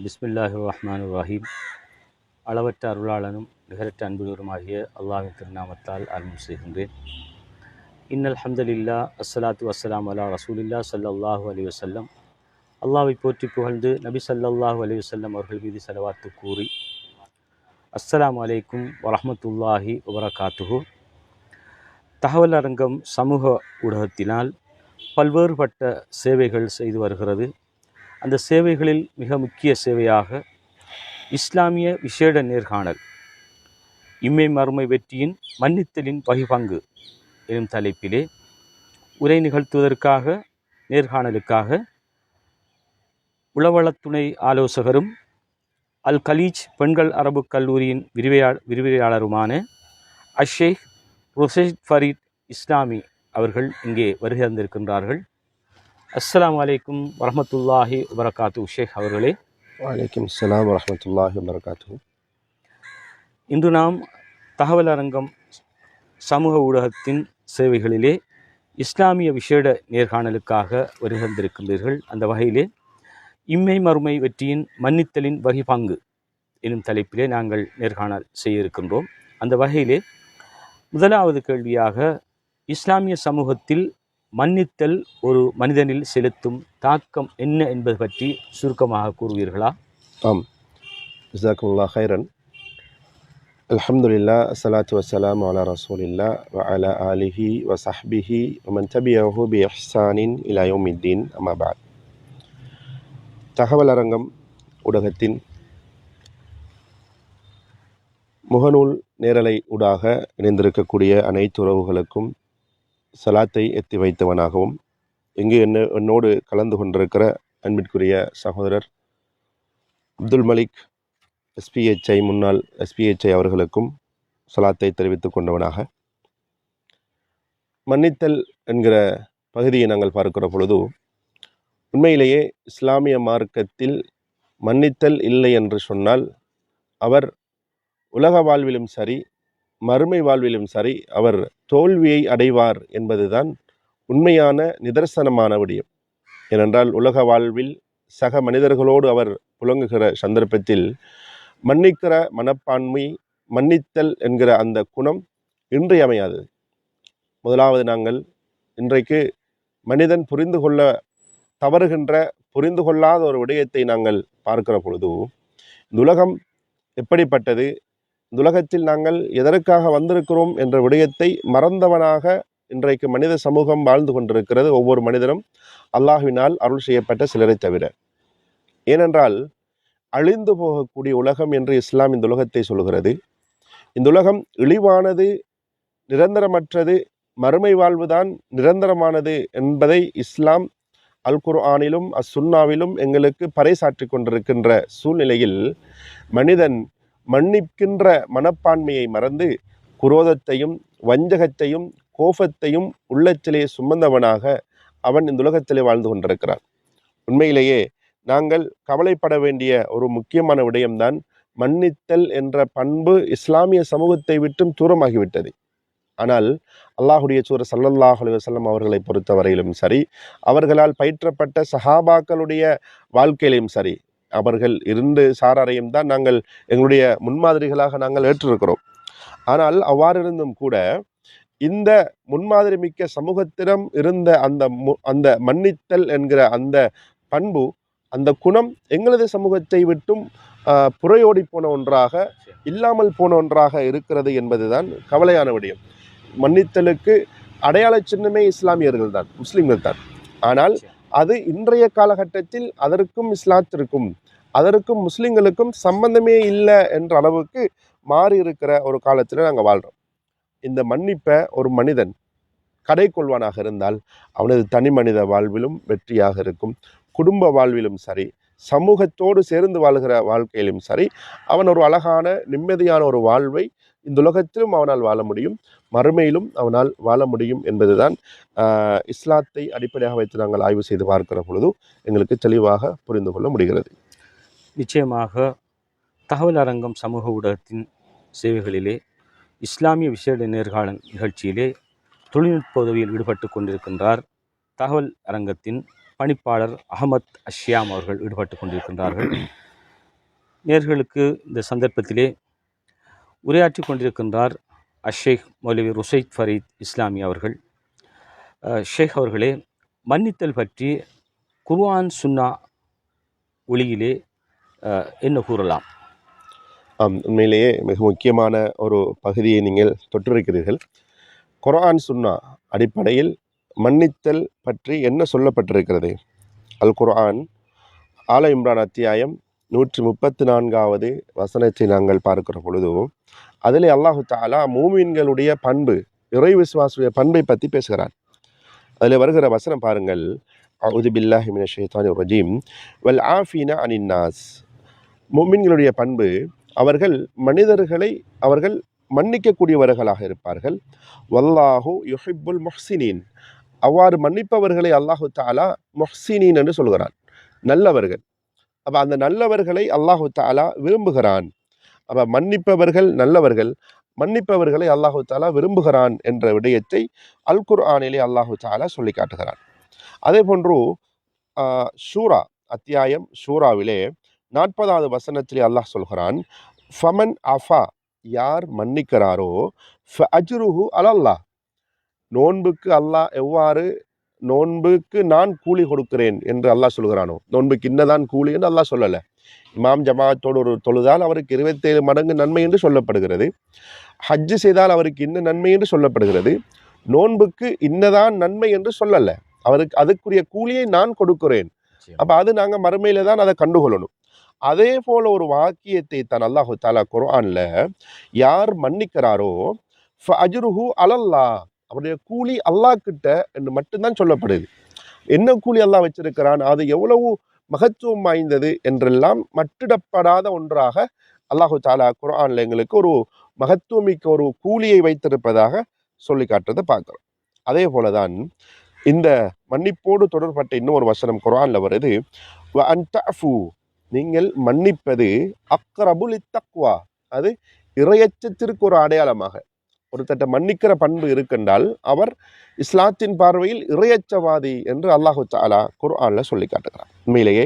பிஸ்மில்லாஹிர் ரஹ்மானிர் ரஹீம். அளவற்ற அருளாளனும் நிகரற்ற அன்புடருமாகிய அல்லாஹ்வின் திருநாமத்தால் ஆரம்பம் செய்கின்றேன். இன்னல் ஹம்தலில்லா அஸ்ஸலாத்து வஸ்ஸலாம் அலா ரசூலில்லா ஸல்லல்லாஹு அலைஹி வஸல்லம். அல்லாஹ்வை போற்றி புகழ்ந்து நபி ஸல்லல்லாஹு அலைஹி வஸல்லம் அவர்கள் மீது ஸலவாத்து கூறி, அஸ்ஸலாமு அலைக்கும் வரஹ்மத்துல்லாஹி வபரகாத்துஹு. தகவல் அரங்கம் சமூக ஊடகத்தினால் பல்வேறுபட்ட சேவைகள் செய்து வருகிறது. அந்த சேவைகளில் மிக முக்கிய சேவையாக இஸ்லாமிய விசேட நேர்காணல், இம்மை மறுமை வெற்றியின் மன்னித்தலின் வகிபங்கு எனும் தலைப்பிலே உரை நிகழ்த்துவதற்காக நேர்காணலுக்காக உளவளத்துணை ஆலோசகரும் அல் கலீஜ் பெண்கள் அரபு கல்லூரியின் விரிவுரையாளருமான அஷேக் ருஷைத் ஃபரீத் இஸ்லாமி அவர்கள் இங்கே வருகை தந்திருக்கின்றார்கள். அஸ்ஸலாமு அலைக்கும் வரஹ்மத்துல்லாஹி வபரகாத்து. ஷேக் அவர்களே. வலைக்கும் அஸ்ஸலாம் வரஹ்மத்துல்லாஹி வபரகாத்து. இன்று நாம் தகவல் அரங்கம் சமூக ஊடகத்தின் சேவைகளிலே இஸ்லாமிய விசேட நேர்காணலுக்காக வருகை தந்திருக்கின்றீர்கள். அந்த வகையிலே இம்மை மறுமை வெற்றியின் மன்னித்தலின் வகிபங்கு எனும் தலைப்பிலே நாங்கள் நேர்காணல் செய்ய இருக்கின்றோம். அந்த வகையிலே முதலாவது கேள்வியாக, இஸ்லாமிய சமூகத்தில் மன்னித்தல் ஒரு மனிதனில் செலுத்தும் தாக்கம் என்ன என்பது பற்றி சுருக்கமாக கூறுவீர்களா? ஆம், ஜஸாக்குமுல்லாஹ் ஹைரன். அல்ஹம்துலில்லாஹ், அஸ்ஸலாத்து வஸ்ஸலாமு அலா ரசூலில்லா வ அலா ஆலிஹி வ ஸஹ்பிஹி வ மன் தபிஅஹு பி இஹ்சானின் இலா யௌமித்தீன். அம்மா பஅத். தகவல் அரங்கம் ஊடகத்தின் முகநூல் நேரலை ஊடாக இணைந்திருக்கக்கூடிய அனைத்து உறவுகளுக்கும் சலாத்தை எத்தி வைத்தவனாகவும், இங்கு என்னோடு கலந்து கொண்டிருக்கிற அன்பிற்குரிய சகோதரர் அப்துல் மலிக் எஸ்பிஹெச்ஐ முன்னாள் எஸ்பிஹெச்ஐ அவர்களுக்கும் சலாத்தை தெரிவித்துக் கொண்டவனாக, மன்னித்தல் என்கிற பகுதியை நாங்கள் பார்க்கிற பொழுது, உண்மையிலேயே இஸ்லாமிய மார்க்கத்தில் மன்னித்தல் இல்லை என்று சொன்னால் அவர் உலக வாழ்விலும் சரி மறுமை வாழ்விலும் சரி அவர் தோல்வியை அடைவார் என்பதுதான் உண்மையான நிதர்சனமான விடயம். ஏனென்றால் உலக வாழ்வில் சக மனிதர்களோடு அவர் புழங்குகிற சந்தர்ப்பத்தில் மன்னிக்கிற மனப்பான்மை, மன்னித்தல் என்கிற அந்த குணம் இன்றியமையாதது. முதலாவது, நாங்கள் இன்றைக்கு மனிதன் புரிந்து கொள்ளாத ஒரு விடயத்தை நாங்கள் பார்க்கிற பொழுது, இந்த உலகம் எப்படிப்பட்டது, இந்த உலகத்தில் நாங்கள் எதற்காக வந்திருக்கிறோம் என்ற விடயத்தை மறந்தவனாக இன்றைக்கு மனித சமூகம் வாழ்ந்து கொண்டிருக்கிறது. ஒவ்வொரு மனிதனும் அல்லாஹ்வினால் அருள் செய்யப்பட்ட சிலரை தவிர. ஏனென்றால் அழிந்து போகக்கூடிய உலகம் என்று இஸ்லாம் இந்த உலகத்தை சொல்கிறது. இந்த உலகம் இழிவானது, நிரந்தரமற்றது, மறுமை வாழ்வுதான் நிரந்தரமானது என்பதை இஸ்லாம் அல் குர்ஆனிலும் அஸ்ஸுன்னாவிலும் எங்களுக்கு பறைசாற்றி கொண்டிருக்கின்ற சூழ்நிலையில், மனிதன் மன்னிக்கின்ற மனப்பான்மையை மறந்து குரோதத்தையும் வஞ்சகத்தையும் கோபத்தையும் உள்ளத்திலே சுமந்தவனாக அவன் இந்த உலகத்திலே வாழ்ந்து கொண்டிருக்கிறான். உண்மையிலேயே நாங்கள் கவலைப்பட வேண்டிய ஒரு முக்கியமான விடயம்தான், மன்னித்தல் என்ற பண்பு இஸ்லாமிய சமூகத்தை விட்டும் தூரமாகிவிட்டது. ஆனால் அல்லாஹுடைய தூதர் ஸல்லல்லாஹு அலைஹி வஸல்லம் அவர்களை பொறுத்தவரையிலும் சரி, அவர்களால் பயிற்றப்பட்ட சஹாபாக்களுடைய வாழ்க்கையிலும் சரி, அவர்கள் 2 சாராரையும் தான் நாங்கள் எங்களுடைய முன்மாதிரிகளாக நாங்கள் ஏற்றிருக்கிறோம். ஆனால் அவ்வாறு இருந்தும் கூட இந்த முன்மாதிரி மிக்க சமூகத்திடம் இருந்த அந்த மன்னித்தல் என்கிற அந்த பண்பு, அந்த குணம் எங்களது சமூகத்தை விட்டும் புறையோடி போன ஒன்றாக, இல்லாமல் போன ஒன்றாக இருக்கிறது என்பதுதான் கவலையான விடயம். மன்னித்தலுக்கு அடையாள சின்னமே இஸ்லாமியர்கள் தான், முஸ்லிம்கள் தான். ஆனால் அது இன்றைய காலகட்டத்தில் அதற்கும் இஸ்லாத்திற்கும் அதற்கும் முஸ்லிம்களுக்கும் சம்பந்தமே இல்லை என்ற அளவுக்கு மாறி இருக்கிற ஒரு காலத்தில் நாங்கள் வாழ்கிறோம். இந்த மன்னிப்பை ஒரு மனிதன் கடை கொள்வானாக இருந்தால் அவனது தனி மனித வாழ்விலும் வெற்றியாக இருக்கும், குடும்ப வாழ்விலும் சரி, சமூகத்தோடு சேர்ந்து வாழ்கிற வாழ்க்கையிலும் சரி, அவன் ஒரு அழகான நிம்மதியான ஒரு வாழ்வை இந்த உலகத்திலும் அவனால் வாழ முடியும், மறுமையிலும் அவனால் வாழ முடியும் என்பதுதான் இஸ்லாத்தை அடிப்படையாக வைத்து நாங்கள் ஆய்வு செய்து பார்க்கிற பொழுது எங்களுக்கு தெளிவாக புரிந்து கொள்ள முடிகிறது. நிச்சயமாக தகவல் அரங்கம் சமூக ஊடகத்தின் சேவைகளிலே இஸ்லாமிய விசேட நேர்காணல் நிகழ்ச்சியிலே தொழில்நுட்ப உதவியில் ஈடுபட்டு கொண்டிருக்கின்றார் தகவல் அரங்கத்தின் பணிப்பாளர் அஹமத் அஷ்யாம் அவர்கள் ஈடுபட்டு கொண்டிருக்கின்றார்கள். நேர்களுக்கு இந்த சந்தர்ப்பத்திலே உரையாற்றி கொண்டிருக்கின்றார் ஷேக் மௌலவி ருஷைத் ஃபரீத் இஸ்லாமி அவர்கள். ஷேக் அவர்களே, மன்னித்தல் பற்றி குர்ஆன் சுன்னா ஒளியிலே என்ன கூறலாம்? உண்மையிலேயே மிக முக்கியமான ஒரு பகுதியை நீங்கள் தொற்றிருக்கிறீர்கள். குர்ஆன் சுன்னா அடிப்படையில் மன்னித்தல் பற்றி என்ன சொல்லப்பட்டிருக்கிறது? அல் குர்ஆன் ஆல இம்ரான் அத்தியாயம் 134வது வசனத்தை நாங்கள் பார்க்கிற பொழுது அதில் அல்லாஹு தஆலா மூமின்களுடைய பண்பு, இறை விசுவாசுடைய பண்பை பற்றி பேசுகிறார். அதில் வருகிற வசனம் பாருங்கள். அஊது பில்லாஹி மினஷ் ஷைத்தானிர் ரஜீம் வல் ஆஃபீன அனின் நாஸ். மூமின்களுடைய பண்பு, அவர்கள் மனிதர்களை அவர்கள் மன்னிக்கக்கூடியவர்களாக இருப்பார்கள். வல்லாஹு யுஹிப்புல் முஹ்சினீன். அவ்வாறு மன்னிப்பவர்களை அல்லாஹு தஆலா முஹ்சினீன் என்று சொல்கிறான், நல்லவர்கள். அப்போ அந்த நல்லவர்களை அல்லாஹு தஆலா விரும்புகிறான். அப்போ மன்னிப்பவர்கள் நல்லவர்கள், மன்னிப்பவர்களை அல்லாஹு தஆலா விரும்புகிறான் என்ற விடயத்தை அல் குர்ஆனிலே அல்லாஹு தஆலா சொல்லி காட்டுகிறான். அதே போன்று ஷூரா அத்தியாயம் ஷூராவிலே 40வது வசனத்திலே அல்லாஹ் சொல்கிறான், ஃபமன் அஃபா, யார் மன்னிக்கிறாரோ, ஃபஅஜ்ருஹு அலல்லாஹ், நோன்புக்கு அல்லாஹ் எவ்வாறு நோன்புக்கு நான் கூலி கொடுக்கிறேன் என்று அல்லாஹ் சொல்கிறானோ, நோன்புக்கு இன்னதான் கூலி என்று அல்லாஹ் சொல்லலை. இமாம் ஜமாத்தோடு ஒரு தொழுதால் அவருக்கு 27 மடங்கு நன்மை என்று சொல்லப்படுகிறது. ஹஜ்ஜு செய்தால் அவருக்கு இன்ன நன்மை என்று சொல்லப்படுகிறது. நோன்புக்கு இன்னதான் நன்மை என்று சொல்லலை, அவருக்கு அதுக்குரிய கூலியை நான் கொடுக்கிறேன். அப்போ அது நாங்கள் மறுமையில தான் அதை கண்டுகொள்ளணும். அதே போல ஒரு வாக்கியத்தை தான் அல்லாஹு தஆலா குர்ஆன்ல யார் மன்னிக்கிறாரோ ஃபஅஜ்ருஹு அலல்லாஹ், அவருடைய கூலி அல்லாஹ் கிட்ட என்று மட்டும்தான் சொல்லப்படுது. என்ன கூலி அல்லாஹ் வச்சிருக்கிறான், அது எவ்வளவு மகத்துவம் வாய்ந்தது என்றெல்லாம் மட்டிடப்படாத ஒன்றாக அல்லாஹு தஆலா குர்ஆன்ல எங்களுக்கு ஒரு மகத்துவமிக்க ஒரு கூலியை வைத்திருப்பதாக சொல்லி காட்டுறதை பார்க்கிறோம். அதே போலதான் இந்த மன்னிப்போடு தொடர்பட்ட இன்னொரு வசனம் குர்ஆன்ல வருது, வ அன் தஅஃபு, நீங்கள் மன்னிப்பது அக்ரபு லித்தக்வா, அது இறையச்சத்திற்கு ஒரு அடையாளமாக. ஒருத்தட்ட மன்னிக்கிற பண்பு இருக்கின்றால் அவர் இஸ்லாத்தின் பார்வையில் இறையச்சவாதி என்று அல்லாஹு தஆலா குர்ஆன்ல சொல்லி காட்டுகிறார். உண்மையிலேயே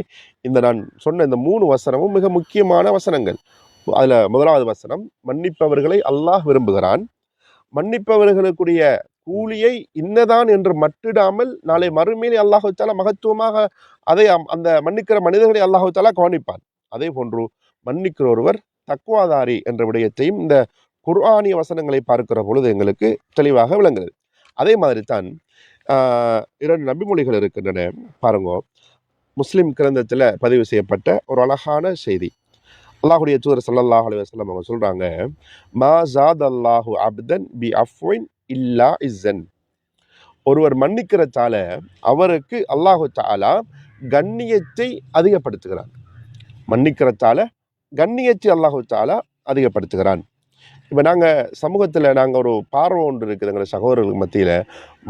இந்த நான் சொன்ன இந்த 3 வசனமும் மிக முக்கியமான வசனங்கள். அதுல முதலாவது வசனம், மன்னிப்பவர்களை அல்லாஹ் விரும்புகிறான், மன்னிப்பவர்களுக்குரிய கூலியை இன்னதான் என்று மட்டிடாமல் நாளை மறுமையிலே அல்லாஹு தஆலா மகத்துவமாக அதை அந்த மன்னிக்கிற மனிதர்களை அல்லாஹு தஆலா கவனிப்பான். அதே போன்று மன்னிக்கிற ஒருவர் தக்வாதாரி என்ற விடயத்தையும் இந்த குர்ஆனிய வசனங்களை பார்க்கிற பொழுது எங்களுக்கு தெளிவாக விளங்குகிறது. அதே மாதிரி தான் 2 நபிமொழிகள் இருக்கின்றன பாருங்க. முஸ்லிம் கிரந்தத்தில் பதிவு செய்யப்பட்ட ஒரு அழகான செய்தி. அல்லாஹுடைய தூதர் ஸல்லல்லாஹு அலைஹி வஸல்லம் அவங்க சொல்றாங்க, மா ஜாதல்லாஹு அப்தன் பி அஃப்வின் இல்லா இஸ்ஸன். ஒருவர் மன்னிக்கிறதால அவருக்கு அல்லாஹு தஆலா கண்ணியத்தை அதிகப்படுத்துகிறான். மன்னிக்கிறதால கண்ணியத்தை அல்லாஹு தஆலா அதிகப்படுத்துகிறான். இப்போ நாங்கள் சமூகத்தில் நாங்கள் ஒரு பார்வை ஒன்று இருக்குது எங்கள் சகோதரர்களுக்கு மத்தியில்,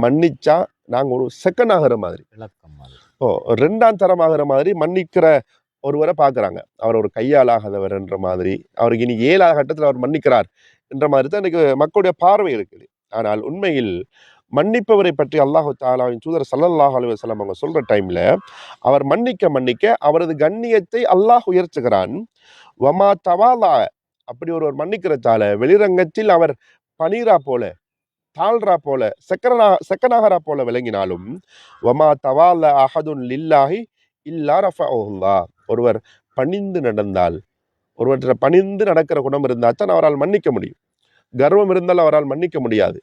மன்னிச்சா நாங்கள் ஒரு செகண்ட் ஆகிற மாதிரி, ரெண்டாம் தரம் ஆகிற மாதிரி மன்னிக்கிற ஒருவரை பார்க்குறாங்க. அவர் ஒரு கையாளாகாதவர் என்ற மாதிரி, அவருக்கு இனி 7ஆவது கட்டத்தில் அவர் மன்னிக்கிறார் என்ற மாதிரி தான் இன்றைக்கு மக்களுடைய பார்வை இருக்குது. ஆனால் உண்மையில் மன்னிப்பவரை பற்றி அல்லாஹு தஆலாவின் தூதர் ஸல்லல்லாஹு அலைஹி வஸல்லம் அவங்க சொல்கிற டைமில் அவர் மன்னிக்க மன்னிக்க அவரது கண்ணியத்தை அல்லாஹ் உயர்த்துகிறான். வமா தவாலா, அப்படி ஒருவர் மன்னிக்கிறதால வெளிரங்கத்தில் அவர் பனீரா போல, தாழ்ரா போல, செக்கனாகரா போல விளங்கினாலும், வமா தவால அஹதுன் லில்லாஹி இல்லா ரஃபஅஹுல்லாஹ், ஒருவர் பணிந்து நடந்தால், ஒருவற்றை பணிந்து நடக்கிற குணம் இருந்தால் தான் அவரால் மன்னிக்க முடியும். கர்வம் இருந்தால் அவரால் மன்னிக்க முடியாது.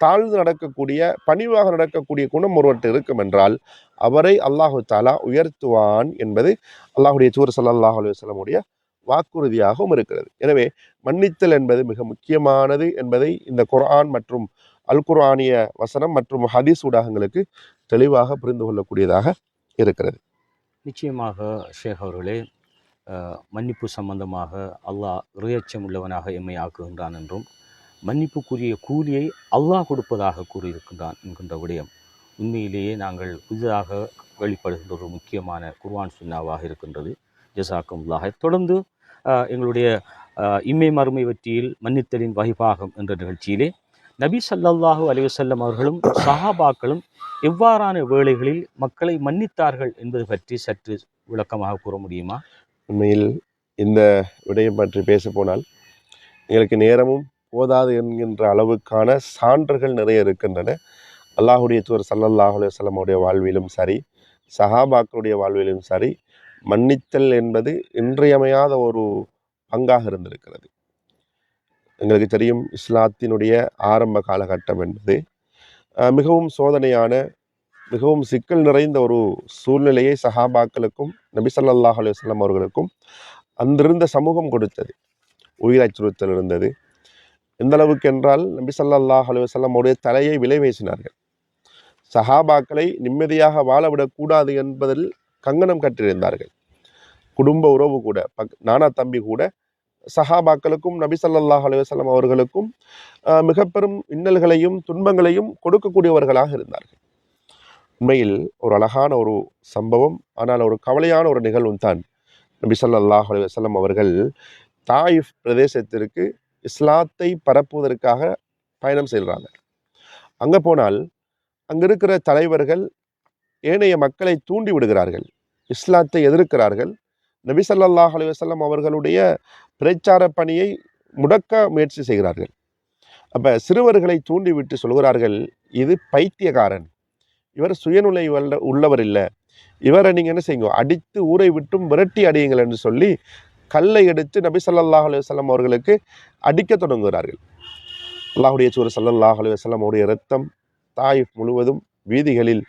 தாழ்ந்து நடக்கக்கூடிய, பணிவாக நடக்கக்கூடிய குணம் ஒருவர்கிட்ட இருக்கும் என்றால் அவரை அல்லாஹு தஆலா உயர்த்துவான் என்பது அல்லாஹுடைய தூதர் ஸல்லல்லாஹு அலைஹி வஸல்லம் உடைய வாக்குறுதியாகவும் இருக்கிறது. எனவே மன்னித்தல் என்பது மிக முக்கியமானது என்பதை இந்த குர்ஆன் மற்றும் அல் குர்ஆனிய வசனம் மற்றும் ஹதீஸ் ஊடகங்களுக்கு தெளிவாக புரிந்து கொள்ளக்கூடியதாக இருக்கிறது. நிச்சயமாக ஷேக் அவர்களே, மன்னிப்பு சம்பந்தமாக அல்லாஹ் இறையச்சம் உள்ளவனாக எம்மை ஆக்குகின்றான் என்றும் மன்னிப்புக்குரிய கூலியை அல்லாஹ் கொடுப்பதாக கூறியிருக்கின்றான் என்கின்ற விடயம் உண்மையிலேயே நாங்கள் புதிதாக வெளிப்படுகின்ற ஒரு முக்கியமான குர்ஆன் சுன்னாவாக இருக்கின்றது. ஜஸாக்குமுல்லாஹ். தொடர்ந்து எங்களுடைய இம்மை மறுமை வெற்றியில் மன்னித்தலின் வகைபாகம் என்ற நிகழ்ச்சியிலே நபி ஸல்லல்லாஹு அலைஹி வஸல்லம் அவர்களும் சஹாபாக்களும் எவ்வாறான வேளைகளில் மக்களை மன்னித்தார்கள் என்பது பற்றி சற்று விளக்கமாக கூற முடியுமா? உண்மையில் இந்த விடயம் பற்றி பேச போனால் எங்களுக்கு நேரமும் போதாது என்கின்ற அளவுக்கான சான்றுகள் நிறைய இருக்கின்றன. அல்லாஹுடைய தூதர் ஸல்லல்லாஹு அலைஹி வஸல்லம் உடைய வாழ்விலும் சரி, சஹாபாக்களுடைய வாழ்விலும் சரி, மன்னித்தல் என்பது இன்றியமையாத ஒரு பங்காக இருந்திருக்கிறது. எங்களுக்கு தெரியும், இஸ்லாத்தினுடைய ஆரம்ப காலகட்டம் என்பது மிகவும் சோதனையான, மிகவும் சிக்கல் நிறைந்த ஒரு சூழ்நிலையை சஹாபாக்களுக்கும் நபி ஸல்லல்லாஹு அலைஹி வஸல்லம் அவர்களுக்கும் அன்றிருந்த சமூகம் கொடுத்தது. உயிர் அச்சுறுத்தல் இருந்தது. எந்த அளவுக்கு என்றால், நபி ஸல்லல்லாஹு அலைஹி வஸல்லம் உடைய தலையை விலை பேசினார்கள். சஹாபாக்களை நிம்மதியாக வாழவிடக்கூடாது என்பதில் கங்கணம் கற்றிருந்தார்கள். குடும்ப உறவு கூட, நானா தம்பி கூட சஹாபாக்களுக்கும் நபி ஸல்லல்லாஹு அலைஹி வஸல்லம் அவர்களுக்கும் மிக பெரும் இன்னல்களையும் துன்பங்களையும் கொடுக்கக்கூடியவர்களாக இருந்தார்கள். உண்மையில் ஒரு அழகான ஒரு சம்பவம், ஆனால் ஒரு கவலையான ஒரு நிகழ்வும் தான். நபி ஸல்லல்லாஹு அலைஹி வஸல்லம் அவர்கள் தாயிஃப் பிரதேசத்திற்கு இஸ்லாத்தை பரப்புவதற்காக பயணம் செய்கிறாங்க. அங்கே போனால் அங்கே இருக்கிற தலைவர்கள் ஏனைய மக்களை தூண்டி விடுகிறார்கள், இஸ்லாத்தை எதிர்க்கிறார்கள். நபி ஸல்லல்லாஹு அலைஹி வஸல்லம் அவர்களுடைய பிரச்சார பணியை முடக்க முயற்சி செய்கிறார்கள். அப்போ சிறுவர்களை தூண்டி விட்டு சொல்கிறார்கள், இது பைத்தியக்காரன், இவர் சுயநிலை உள்ளவர் இல்லை, இவரை நீங்கள் என்ன செய்யுங்க, அடித்து ஊரை விட்டும் விரட்டி அடியுங்கள் என்று சொல்லி கல்லை எடுத்து நபி ஸல்லல்லாஹு அலைஹி வஸல்லம் அவர்களுக்கு அடிக்க தொடங்குகிறார்கள். அல்லாஹுடைய தூதர் ஸல்லல்லாஹு அலைஹி வஸல்லம் அவருடைய இரத்தம் தாயிஃப் முழுவதும் வீதிகளில்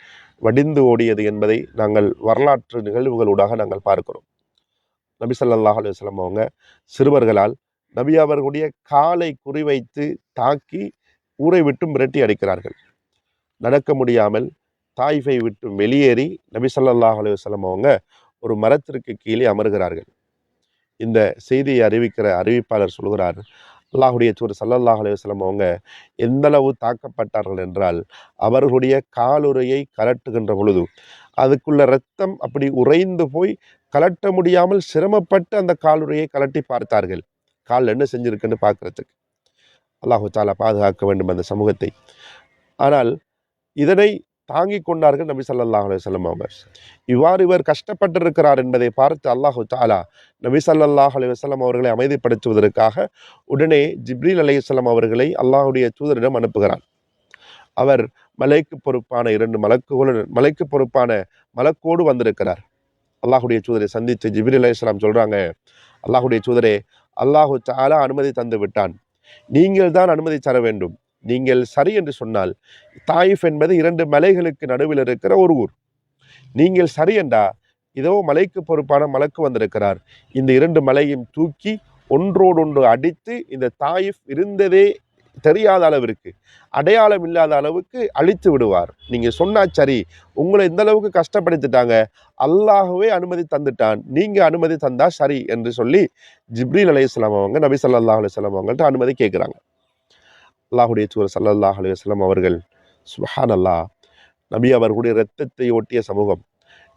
வடிந்து ஓடியது என்பதை நாங்கள் வரலாற்று நிகழ்வுகளூடாக நாங்கள் பார்க்கிறோம். நபி ஸல்லல்லாஹு அலைஹி வஸல்லம் அவங்க சிறுவர்களால் நபி அவர்களுடைய காலை குறிவைத்து தாக்கி ஊரை விட்டும் விரட்டி அடிக்கிறார்கள். நடக்க முடியாமல் தாயிஃபை விட்டு வெளியேறி நபி ஸல்லல்லாஹு அலைஹி வஸல்லம் அவங்க ஒரு மரத்திற்கு கீழே அமர்கிறார்கள். இந்த செய்தியை அறிவிக்கிற அறிவிப்பாளர் சொல்கிறார், அல்லாஹுடைய தூதர் ஸல்லல்லாஹு அலைஹி வஸல்லம் அவங்க எந்தளவு தாக்கப்பட்டார்கள் என்றால், அவர்களுடைய காலுறையை கலட்டுகின்ற பொழுது அதுக்குள்ள இரத்தம் அப்படி உறைந்து போய் கலட்ட முடியாமல் சிரமப்பட்டு அந்த காலுறையை கலட்டி பார்த்தார்கள், கால் என்ன செஞ்சிருக்குன்னு பார்க்கறதுக்கு. அல்லாஹு தஆலா பாதுகாக்க வேண்டும் அந்த சமூகத்தை. ஆனால் இதனை தாங்கிக் கொண்டார்கள் நபி ஸல்லல்லாஹு அலைஹி வஸல்லம் அவங்க. இவ்வாறு இவர் கஷ்டப்பட்டிருக்கிறார் என்பதை பார்த்து அல்லாஹு தஆலா நபி ஸல்லல்லாஹு அலைஹி வஸல்லம் அவர்களை அமைதிப்படுத்துவதற்காக உடனே ஜிப்ரீல் அலைஹிஸ்ஸலாம் அவர்களை அல்லாஹுடைய தூதரிடம் அனுப்புகிறார். அவர் மலைக்கு பொறுப்பான 2 மலைக்கு பொறுப்பான மலக்கோடு வந்திருக்கிறார். அல்லாஹுடைய தூதரை சந்தித்து ஜிப்ரீல் அலைஹிஸ்ஸலாம் சொல்றாங்க, அல்லாஹுடைய தூதரே, அல்லாஹு தஆலா அனுமதி தந்து விட்டான், நீங்கள் தான் அனுமதி தர வேண்டும். நீங்கள் சரி என்று சொன்னால், தாயிஃப் என்பது 2 மலைகளுக்கு நடுவில் இருக்கிற ஒரு ஊர். நீங்கள் சரி என்றா, இதோ மலைக்கு பொறுப்பான மலக்கு வந்திருக்கிறார், இந்த 2 மலையும் தூக்கி ஒன்றோடொன்று அடித்து இந்த தாயிஃப் இருந்ததே தெரியாத அளவிற்கு, அடையாளம் இல்லாத அளவுக்கு அழித்து விடுவார். நீங்க சொன்னா சரி, உங்களை இந்த அளவுக்கு கஷ்டப்படுத்திட்டாங்க, அல்லாஹ்வே அனுமதி தந்துட்டான், நீங்க அனுமதி தந்தா சரி என்று சொல்லி ஜிப்ரீல் அலைஹிஸ்ஸலாம் அவங்க நபி ஸல்லல்லாஹு அலைஹி வஸல்லம் அவங்கள்ட்ட அனுமதி கேட்குறாங்க. அல்லாஹுடைய தூதர் ஸல்லல்லாஹு அலைஹி வஸல்லம் அவர்கள், சுப்ஹானல்லாஹ், நபி அவர்களுடைய இரத்தத்தை ஒட்டிய சமூகம்.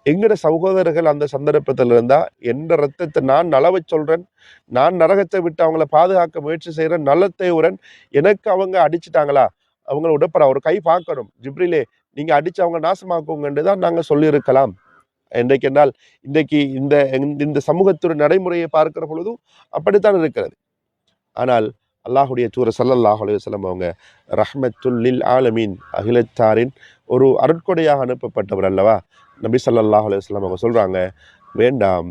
எங்கட சகோதரர்கள் அந்த சந்தர்ப்பத்தில் இருந்தா, என்ற இரத்தத்தை நான் நலவை சொல்றேன், நான் நரகத்தை விட்டு அவங்கள பாதுகாக்க முயற்சி செய்கிறேன், நல்லத்தை உரன், எனக்கு அவங்க அடிச்சுட்டாங்களா, அவங்கள உடப்பற ஒரு கை பார்க்கணும், ஜிப்ரீலே நீங்க அடிச்சு அவங்க நாசமாக்குங்கன்னு தான் நாங்கள் சொல்லியிருக்கலாம். இன்றைக்கு என்றால் இன்றைக்கு இந்த சமூகத்துடைய நடைமுறையை பார்க்கிற பொழுதும் அப்படித்தான் இருக்கிறது. ஆனால் அல்லாஹுடைய தூதர் ஸல்லல்லாஹு அலைஹி வஸல்லம் அவங்க ரஹ்மத்துல் லில் ஆலமீன், அகிலத்தாரின் ஒரு அருட்கொடையாக அனுப்பப்பட்டவர் அல்லவா. நபி ஸல்லல்லாஹு அலைஹி வஸல்லம் அவங்க சொல்றாங்க, வேண்டாம்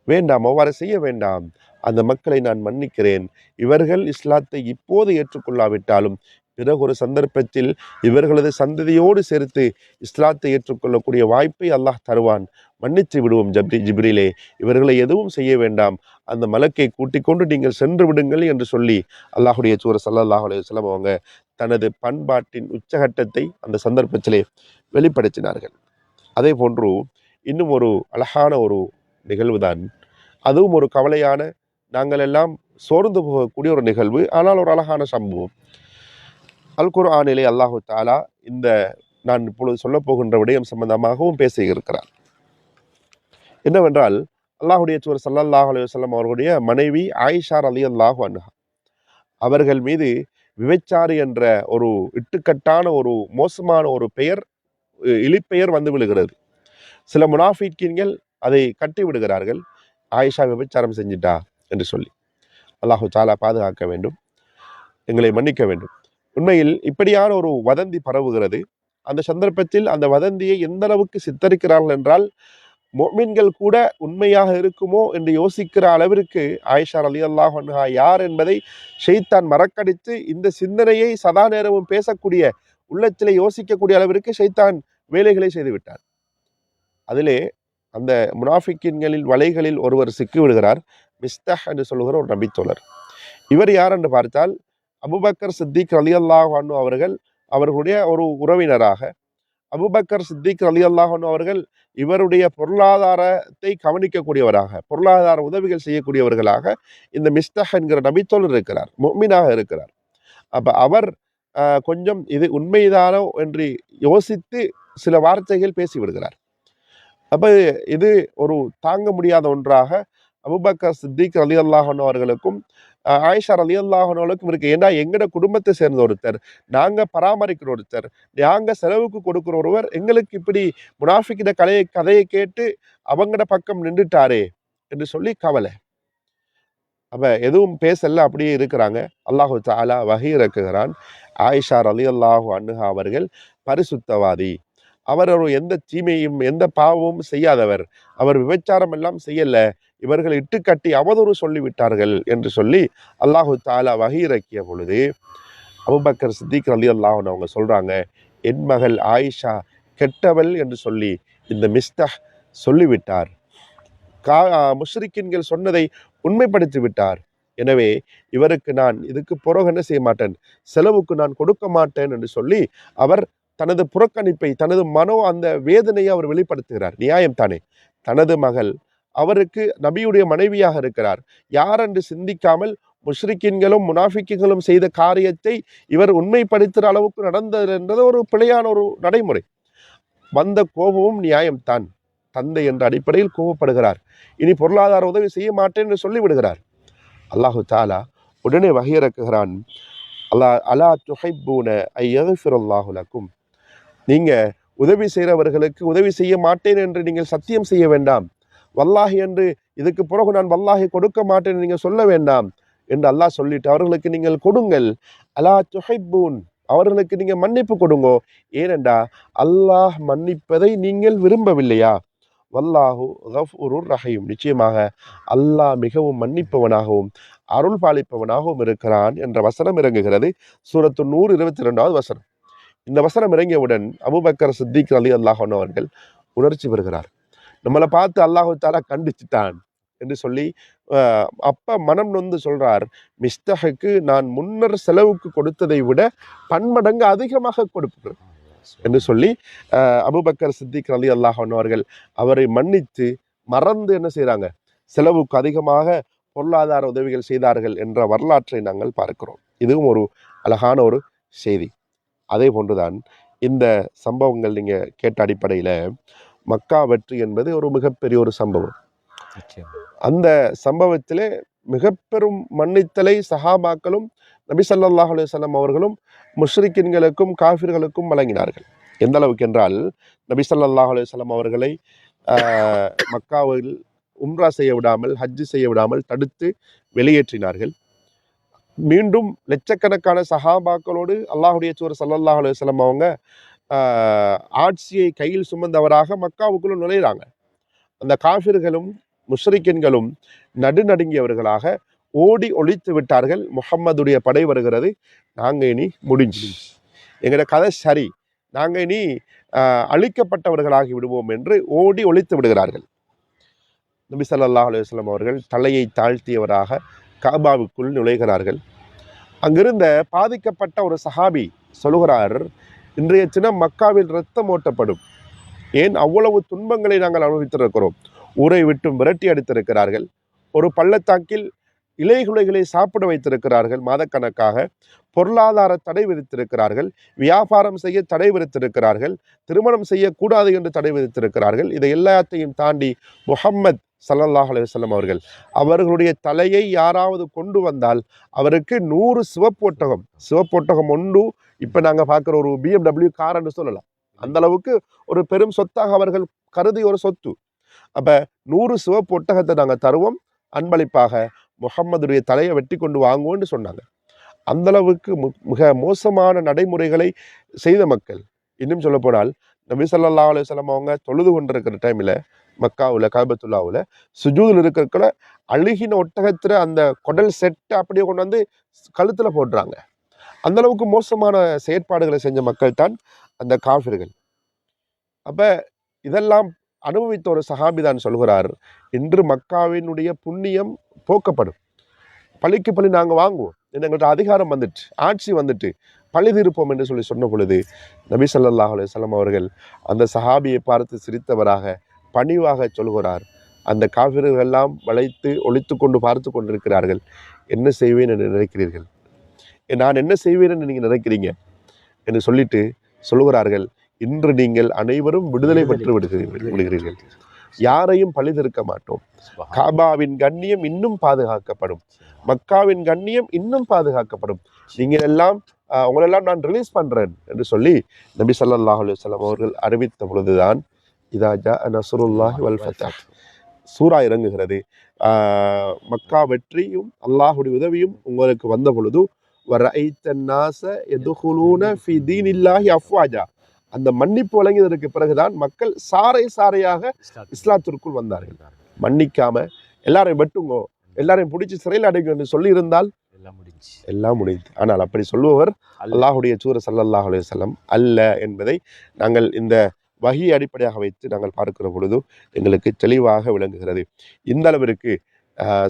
வேண்டாம், அவ்வாறு செய்ய வேண்டாம், அந்த மக்களை நான் மன்னிக்கிறேன், இவர்கள் இஸ்லாத்தை இப்போது ஏற்றுக்கொள்ளாவிட்டாலும் பிறகு ஒரு சந்தர்ப்பத்தில் இவர்களது சந்ததியோடு சேர்த்து இஸ்லாத்தை ஏற்றுக்கொள்ளக்கூடிய வாய்ப்பை அல்லாஹ் தருவான், மன்னித்து விடுவோம் ஜிப்ரீலே, இவர்களை எதுவும் செய்ய வேண்டாம், அந்த மலக்கை கூட்டிக் கொண்டு நீங்கள் சென்று விடுங்கள் என்று சொல்லி அல்லாஹுடைய தூதர் ஸல்லல்லாஹு அலைஹி வஸல்லம் அவங்க தனது பண்பாட்டின் உச்சகட்டத்தை அந்த சந்தர்ப்பத்திலே வெளிப்படுத்தினார்கள். அதே போன்று இன்னும் ஒரு அழகான ஒரு நிகழ்வுதான், அதுவும் ஒரு கவலையான, நாங்கள் எல்லாம் சோர்ந்து போகக்கூடிய ஒரு நிகழ்வு, ஆனால் ஒரு அழகான சம்பவம். அல் குர்ஆனிலே அல்லாஹு தஆலா இந்த நான் இப்பொழுது சொல்ல போகின்ற விடயம் சம்பந்தமாகவும் பேசியிருக்கிறார். என்னவென்றால், அல்லாஹுடைய தூதர் ஸல்லல்லாஹு அலைஹி வஸல்லம் அவர்களுடைய மனைவி ஆயிஷா ரலியல்லாஹு அன்ஹா அவர்கள் மீது விபச்சாரி என்ற ஒரு இட்டுக்கட்டான ஒரு மோசமான ஒரு பெயர், இழிப்பெயர் வந்து விழுகிறது. சில முனாஃபிக்கீன்கள் அதை கட்டி விடுகிறார்கள். ஆயிஷா விபச்சாரம் செஞ்சிட்டா என்று சொல்லி. அல்லாஹு தாலா பாதுகாக்க வேண்டும், எங்களை மன்னிக்க வேண்டும். உண்மையில் இப்படியான ஒரு வதந்தி பரவுகிறது. அந்த சந்தர்ப்பத்தில் அந்த வதந்தியை எந்த அளவுக்கு சித்தரிக்கிறார்கள் என்றால், முஃமின்கள் கூட உண்மையாக இருக்குமோ என்று யோசிக்கிற அளவிற்கு ஆயிஷா ரலியல்லாஹு அன்ஹா யார் என்பதை ஷைத்தான் மறக்கடித்து இந்த சிந்தனையை சதா நேரமும் பேசக்கூடிய, உள்ளத்திலே யோசிக்கக்கூடிய அளவிற்கு ஷைத்தான் வேலைகளை செய்து விட்டார். அதிலே அந்த முனாஃபிக்கின்களின் வலைகளில் ஒருவர் சிக்கி விடுகிறார். மிஸ்தஹ் என்று சொல்லுகிற ஒரு நபித்தோழர். இவர் யார் என்று பார்த்தால், அபூபக்கர் சித்திக் ரலியல்லாஹு அன்ஹு அவர்கள் அவர்களுடைய ஒரு உறவினராக, அபூபக்கர் சித்திக் ரலியல்லாஹு அன்ஹு அவர்கள் இவருடைய பொருளாதாரத்தை கவனிக்கக்கூடியவராக, பொருளாதார உதவிகள் செய்யக்கூடியவர்களாக இந்த மிஸ்தஹ் என்கிற நபித்தோழர் இருக்கிறார், முஃமினாக இருக்கிறார். அப்ப அவர் கொஞ்சம் இது உண்மைதானோ என்று யோசித்து சில வார்த்தைகள் பேசிவிடுகிறார். அப்ப இது ஒரு தாங்க முடியாத ஒன்றாக அபூபக்கர் சித்திக் ரலியல்லாஹு அன்ஹு அவர்களுக்கும் ஆயிஷா ரலியல்லாஹு அன்ஹா அவர்களுக்கும் இருக்கு. ஏன்னா எங்கட குடும்பத்தை சேர்ந்த ஒருத்தர், நாங்க பராமரிக்கிற ஒருத்தர், நாங்க செலவுக்கு கொடுக்கிற ஒருவர் எங்களுக்கு இப்படி முனாஃபிக்கிட கதையை கேட்டு அவங்கட பக்கம் நின்றுட்டாரே என்று சொல்லி கவலை. அப்ப எதுவும் பேசல, அப்படியே இருக்கிறாங்க. அல்லாஹு தஆலா வஹி இறக்குகிறான். ஆயிஷா ரலியல்லாஹு அன்ஹா அவர்கள் பரிசுத்தவாதி, அவர் எந்த தீமையும் எந்த பாவமும் செய்யாதவர், அவர் விபச்சாரம் எல்லாம் செய்யல, இவர்கள் இட்டுக்கட்டி அவதூறு சொல்லிவிட்டார்கள் என்று சொல்லி அல்லாஹு தஆலா வஹி இறக்கிய பொழுது அபூபக்கர் சித்திக் ரலியல்லாஹு அன்ஹு அவங்க சொல்றாங்க, என் மகள் ஆயிஷா கெட்டவள் என்று சொல்லி இந்த மிஸ்தஹ் சொல்லிவிட்டார், முஷ்ரிக்கின்கள் சொன்னதை உண்மைப்படுத்தி விட்டார். எனவே இவருக்கு நான் இதுக்கு பிறகு என்ன செய்ய மாட்டேன், செலவுக்கு நான் கொடுக்க மாட்டேன் என்று சொல்லி அவர் தனது புறக்கணிப்பை, தனது அந்த வேதனையை அவர் வெளிப்படுத்துகிறார். நியாயம் தானே, தனது மகள் அவருக்கு நபியுடைய மனைவியாக இருக்கிறார், யாரென்று சிந்திக்காமல் முஷ்ரிக்கின்களும் முனாஃபிக்குகளும் செய்த காரியத்தை இவர் உண்மைப்படுத்துகிற அளவுக்கு நடந்தது என்றது ஒரு பிழையான ஒரு நடைமுறை. வந்த கோபமும் நியாயம்தான், தந்தை என்ற அடிப்படையில் கோபப்படுகிறார். இனி பொருளாதார உதவி செய்ய மாட்டேன் என்று சொல்லிவிடுகிறார். அல்லாஹு தாலா உடனே வஹி இறக்குகிறான். அலா துஹிப்பூன ஐ யக்ஃபிரல்லாஹு லக்கும், நீங்க உதவி செய்கிறவர்களுக்கு உதவி செய்ய மாட்டேன் என்று நீங்கள் சத்தியம் செய்ய வேண்டாம், வல்லாஹி என்று இதுக்கு பிறகு நான் வல்லாஹி கொடுக்க மாட்டேன் நீங்க சொல்ல வேண்டாம் என்று அல்லாஹ் சொல்லிட்டு அவர்களுக்கு நீங்கள் கொடுங்கள். அலா துஹிப்பூன், அவர்களுக்கு நீங்க மன்னிப்பு கொடுங்கோ, ஏனென்றா அல்லாஹ் மன்னிப்பதை நீங்கள் விரும்பவில்லையா, வல்லாஹு கஃபூருர் ரஹீம், நிச்சயமாக அல்லாஹ் மிகவும் மன்னிப்பவனாகவும் அருள் பாலிப்பவனாகவும் இருக்கிறான் என்ற வசனம் இறங்குகிறது. சூரத்து நூர் 22வது வசனம். இந்த வசனம் இறங்கியவுடன் அபூபக்கர் சித்திக் ரலியல்லாஹு அன்ஹு அவர்கள் உணர்ச்சி பெறுகிறார். நம்மளை பார்த்து அல்லாஹு தஆலா கண்டிச்சுட்டான் என்று சொல்லி அப்ப மனம் நொந்து சொல்றார், மிஸ்தஹுக்கு நான் முன்னர் செலவுக்கு கொடுத்ததை விட பன்மடங்கு அதிகமாக கொடுப்பேன் என்று சொல்லி அபூபக்கர் சித்திக் ரலியல்லாஹு அன்ஹு அவர்கள் அவரை மன்னித்து மறந்து என்ன செய்யறாங்க, செலவுக்கு அதிகமாக பொருளாதார உதவிகள் செய்தார்கள் என்ற வரலாற்றை நாங்கள் பார்க்கிறோம். இதுவும் ஒரு அழகான ஒரு செய்தி. அதே போன்றுதான் இந்த சம்பவங்கள் நீங்க கேட்ட அடிப்படையில மக்கா வெற்றி என்பது ஒரு மிகப்பெரிய ஒரு சம்பவம். அந்த சம்பவத்திலே மிக பெரும் மன்னித்தலை சஹாபாக்களும் நபி ஸல்லல்லாஹு அலைஹி வஸல்லம் அவர்களும் முஷ்ரிக்கின்களுக்கும் காஃபிர்களுக்கும் வழங்கினார்கள். எந்த அளவுக்கு என்றால், நபி ஸல்லல்லாஹு அலைஹி வஸல்லம் அவர்களை மக்காவில் உம்ரா செய்ய விடாமல், ஹஜ்ஜு செய்ய விடாமல் தடுத்து வெளியேற்றினார்கள். மீண்டும் லட்சக்கணக்கான சஹாபாக்களோடு அல்லாஹுடைய தூதர் ஸல்லல்லாஹு அலைஹி வஸல்லம் அவங்க ஆட்சியை கையில் சுமந்தவராக மக்காவுக்குள்ள நுழைகிறாங்க. அந்த காஃபிர்களும் முஷ்ரிக்கின்களும் நடுநடுங்கியவர்களாக ஓடி ஒழித்து விட்டார்கள். முஹம்மதுடைய படை வருகிறது, நாங்கள் இனி முடிஞ்சு, எங்களோட கதை சரி, நாங்கள் இனி அழிக்கப்பட்டவர்களாகி விடுவோம் என்று ஓடி ஒழித்து விடுகிறார்கள். நபி ஸல்லல்லாஹு அலைஹி வஸல்லம் அவர்கள் தலையை தாழ்த்தியவராக காபாவுக்குள் நுழைகிறார்கள். அங்கிருந்த பாதிக்கப்பட்ட ஒரு சஹாபி சொல்லுகிறார், இன்றைய தினம் மக்காவில் இரத்தம் ஓட்டப்படும், ஏன் அவ்வளவு துன்பங்களை நாங்கள் அனுபவித்திருக்கிறோம், ஊரை விட்டு விரட்டி அடித்திருக்கிறார்கள், ஒரு பள்ளத்தாக்கில் இலைகுலைகளை சாப்பிட வைத்திருக்கிறார்கள், மாதக்கணக்காக பொருளாதார தடை விதித்திருக்கிறார்கள், வியாபாரம் செய்ய தடை விதித்திருக்கிறார்கள், திருமணம் செய்யக்கூடாது என்று தடை விதித்திருக்கிறார்கள். இதை எல்லாத்தையும் தாண்டி முஹம்மத் ஸல்லல்லாஹு அலைஹி வஸல்லம் அவர்களுடைய தலையை யாராவது கொண்டு வந்தால் அவருக்கு 100 சிவப்பொட்டகம் ஒன்று, இப்போ நாங்கள் பார்க்குற ஒரு BMW கார் என்று சொல்லலாம், அந்த அளவுக்கு ஒரு பெரும் சொத்தாக அவர்கள் கருதி ஒரு சொத்து. அப்போ 100 சிவப்பு ஒட்டகத்தை நாங்கள் தருவோம், அன்பளிப்பாக முகம்மதுடைய தலையை வெட்டி கொண்டு வாங்குவோன்னு சொன்னாங்க. அந்த அளவுக்கு மிக மோசமான நடைமுறைகளை செய்த மக்கள். இன்னும் சொல்ல போனால் நபி ஸல்லல்லாஹு அலைஹி வஸல்லம் அவங்க தொழுது கொண்டிருக்கிற டைமில் மக்காவில் காபத்துல்லாவில் சுஜூதில் இருக்கிற அழுகின ஒட்டகத்தில் அந்த குடல் செட்டை அப்படியே கொண்டு வந்து கழுத்தில் போடுறாங்க. அந்த அளவுக்கு மோசமான செயற்பாடுகளை செஞ்ச மக்கள் தான் அந்த காஃபிர்கள். அப்போ இதெல்லாம் அனுபவித்த ஒரு சஹாபி தான் சொல்கிறார், இன்று மக்காவினுடைய புண்ணியம் போக்கப்படும், பழிக்கு பழி நாங்கள் வாங்குவோம், எங்கள்கிட்ட அதிகாரம் வந்துட்டு, ஆட்சி வந்துட்டு, பழி தீர்ப்போம் என்று சொன்ன பொழுது நபி ஸல்லல்லாஹு அலைஹி வஸல்லம் அவர்கள் அந்த சஹாபியை பார்த்து சிரித்தவராக பணிவாக சொல்கிறார், அந்த காஃபிர்கள் எல்லாம் வளைத்து ஒழித்து கொண்டு பார்த்து கொண்டிருக்கிறார்கள், என்ன செய்வேன் என்று நினைக்கிறீர்கள், நான் என்ன செய்வேன் என்று நீங்கள் நினைக்கிறீங்க என்று சொல்லிட்டு சொல்லுகிறார்கள், இன்று நீங்கள் அனைவரும் விடுதலை பெற்று விடுகிறீர்கள், யாரையும் பழிதிருக்க மாட்டோம், காபாவின் கண்ணியம் இன்னும் பாதுகாக்கப்படும், மக்காவின் கண்ணியம் இன்னும் பாதுகாக்கப்படும், நீங்கள் எல்லாம் உங்களெல்லாம் நான் ரிலீஸ் பண்ணுறேன் என்று சொல்லி நபி ஸல்லல்லாஹு அலைஹி வஸல்லம் அவர்கள் அறிவித்த பொழுதுதான் இதா ஜா நஸ்ருல்லாஹி வல் ஃபத்ஹ் சூரா இறங்குகிறது. மக்கா வெற்றியும் அல்லாஹுடைய உதவியும் உங்களுக்கு வந்த பொழுது வரஐத்தன் நாஸ யதுகுலூன ஃபீ தீனில்லாஹி அஃப்வாஜா, அந்த மன்னிப்பு வழங்கியதற்கு பிறகுதான் மக்கள் சாறை சாறையாக இஸ்லாத்திற்குள் வந்தார்கள். மன்னிக்காம எல்லாரையும் வெட்டுங்கோ, எல்லாரையும் பிடிச்சி சிறையில் அடைக்கும் என்று சொல்லி இருந்தால் எல்லாம் முடிஞ்சு. ஆனால் அப்படி சொல்லுபவர் அல்லாஹுடைய தூதர் ஸல்லல்லாஹு அலைஹி வஸல்லம் அல்ல என்பதை நாங்கள் இந்த வஹி அடிப்படையாக வைத்து நாங்கள் பார்க்கிற பொழுது எங்களுக்கு தெளிவாக விளங்குகிறது. இந்த அளவிற்கு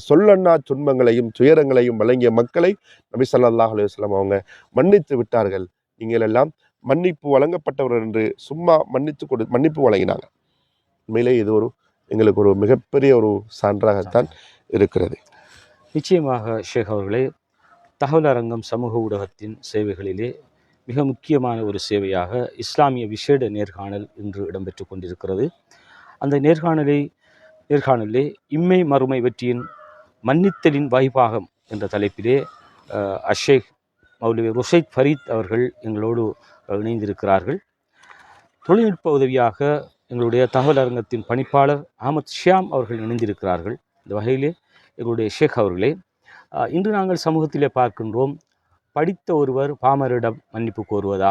சொல்லன்னா துன்பங்களையும் துயரங்களையும் வழங்கிய மக்களை நபி ஸல்லல்லாஹு அலைஹி வஸல்லம் அவங்க மன்னித்து விட்டார்கள். நீங்கள் எல்லாம் மன்னிப்பு வழங்கப்பட்டவர்கள் என்று சும்மா மன்னிப்பு வழங்கினாங்க. உண்மையிலே இது எங்களுக்கு ஒரு மிகப்பெரிய ஒரு சான்றாகத்தான் இருக்கிறது. நிச்சயமாக ஷேக் அவர்களே, தகவல் அரங்கம் சமூக ஊடகத்தின் சேவைகளிலே மிக முக்கியமான ஒரு சேவையாக இஸ்லாமிய விசேட நேர்காணல் இன்று இடம்பெற்று கொண்டிருக்கிறது. அந்த நேர்காணலிலே இம்மை மறுமை வெற்றியின் மன்னித்தலின் வைபாகம் என்ற தலைப்பிலே அஷேக் மௌலவி ருஷைத் ஃபரீத் அவர்கள் எங்களோடு இணைந்திருக்கிறார்கள். தொழில்நுட்ப உதவியாக எங்களுடைய தகவல் அரங்கத்தின் பணிப்பாளர் அஹமத் ஷியாம் அவர்கள் இணைந்திருக்கிறார்கள். இந்த வகையிலே எங்களுடைய ஷேக் அவர்களே, இன்று நாங்கள் சமூகத்திலே பார்க்கின்றோம், படித்த ஒருவர் பாமரிடம் மன்னிப்பு கோருவதா,